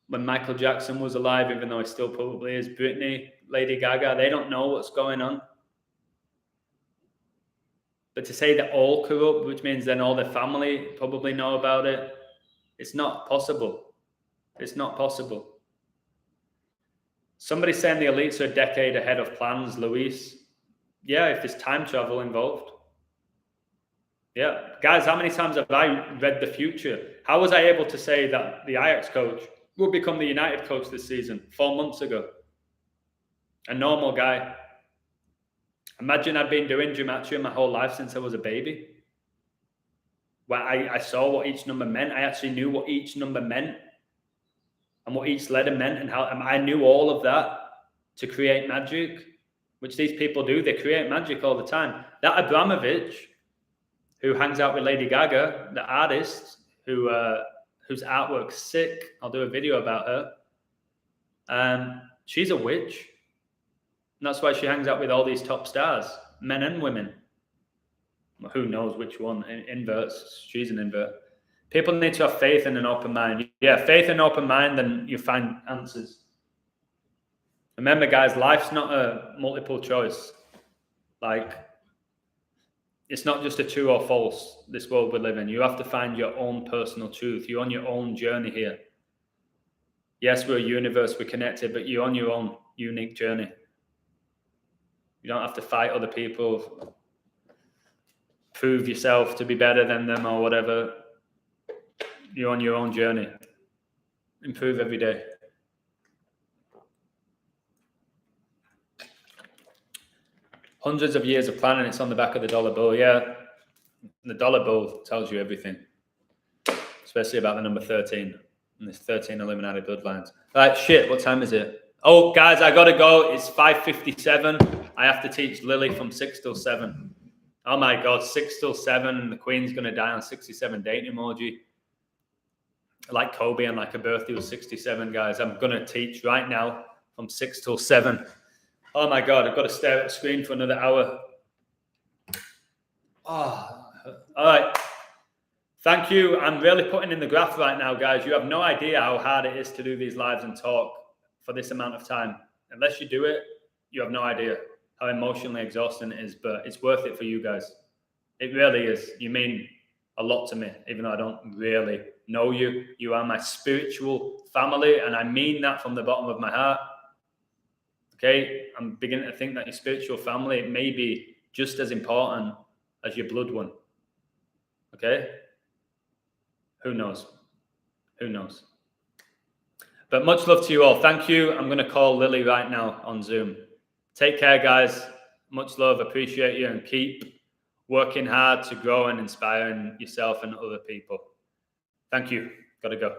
when Michael Jackson was alive, even though he still probably is, Britney, Lady Gaga, they don't know what's going on. But to say they're all corrupt, which means then all their family probably know about it, it's not possible. It's not possible. Somebody's saying the elites are a decade ahead of plans, Luis. Yeah, if there's time travel involved. Yeah. Guys, how many times have I read the future? How was I able to say that the Ajax coach will become the United coach this season 4 months ago? A normal guy. Imagine I'd been doing gematria my whole life since I was a baby. Well, I saw what each number meant. I actually knew what each number meant and what each letter meant and how I knew all of that to create magic, which these people do. They create magic all the time. That Abramovich, who hangs out with Lady Gaga, the artist whose artwork's sick. I'll do a video about her. She's a witch. And that's why she hangs out with all these top stars, men and women. Well, who knows which one? Inverts. She's an invert. People need to have faith and an open mind. Yeah, faith and open mind, then you find answers. Remember, guys, life's not a multiple choice. Like, it's not just a true or false, this world we live in. You have to find your own personal truth. You're on your own journey here. Yes, we're a universe, we're connected, but you're on your own unique journey. You don't have to fight other people, prove yourself to be better than them or whatever. You're on your own journey. Improve every day. Hundreds of years of planning, it's on the back of the dollar bill. Yeah, the dollar bill tells you everything, especially about the number 13 and this 13 Illuminati bloodlines. Right, shit, what time is it? Oh, guys, I gotta go. It's 5:57. I have to teach Lily from 6 till 7. Oh my God, 6 till 7. The Queen's gonna die on 67 dating emoji. Like Kobe and like a birthday was 67, guys. I'm gonna teach right now from 6 till 7. Oh my God, I've got to stare at the screen for another hour. Oh, all right. Thank you. I'm really putting in the graph right now, guys. You have no idea how hard it is to do these lives and talk for this amount of time. Unless you do it, you have no idea how emotionally exhausting it is, but it's worth it for you guys. It really is. You mean a lot to me, even though I don't really know you. You are my spiritual family, and I mean that from the bottom of my heart. Okay, I'm beginning to think that your spiritual family may be just as important as your blood one. Okay? Who knows? Who knows? But much love to you all. Thank you. I'm going to call Lily right now on Zoom. Take care, guys. Much love. Appreciate you, and keep working hard to grow and inspiring yourself and other people. Thank you. Got to go.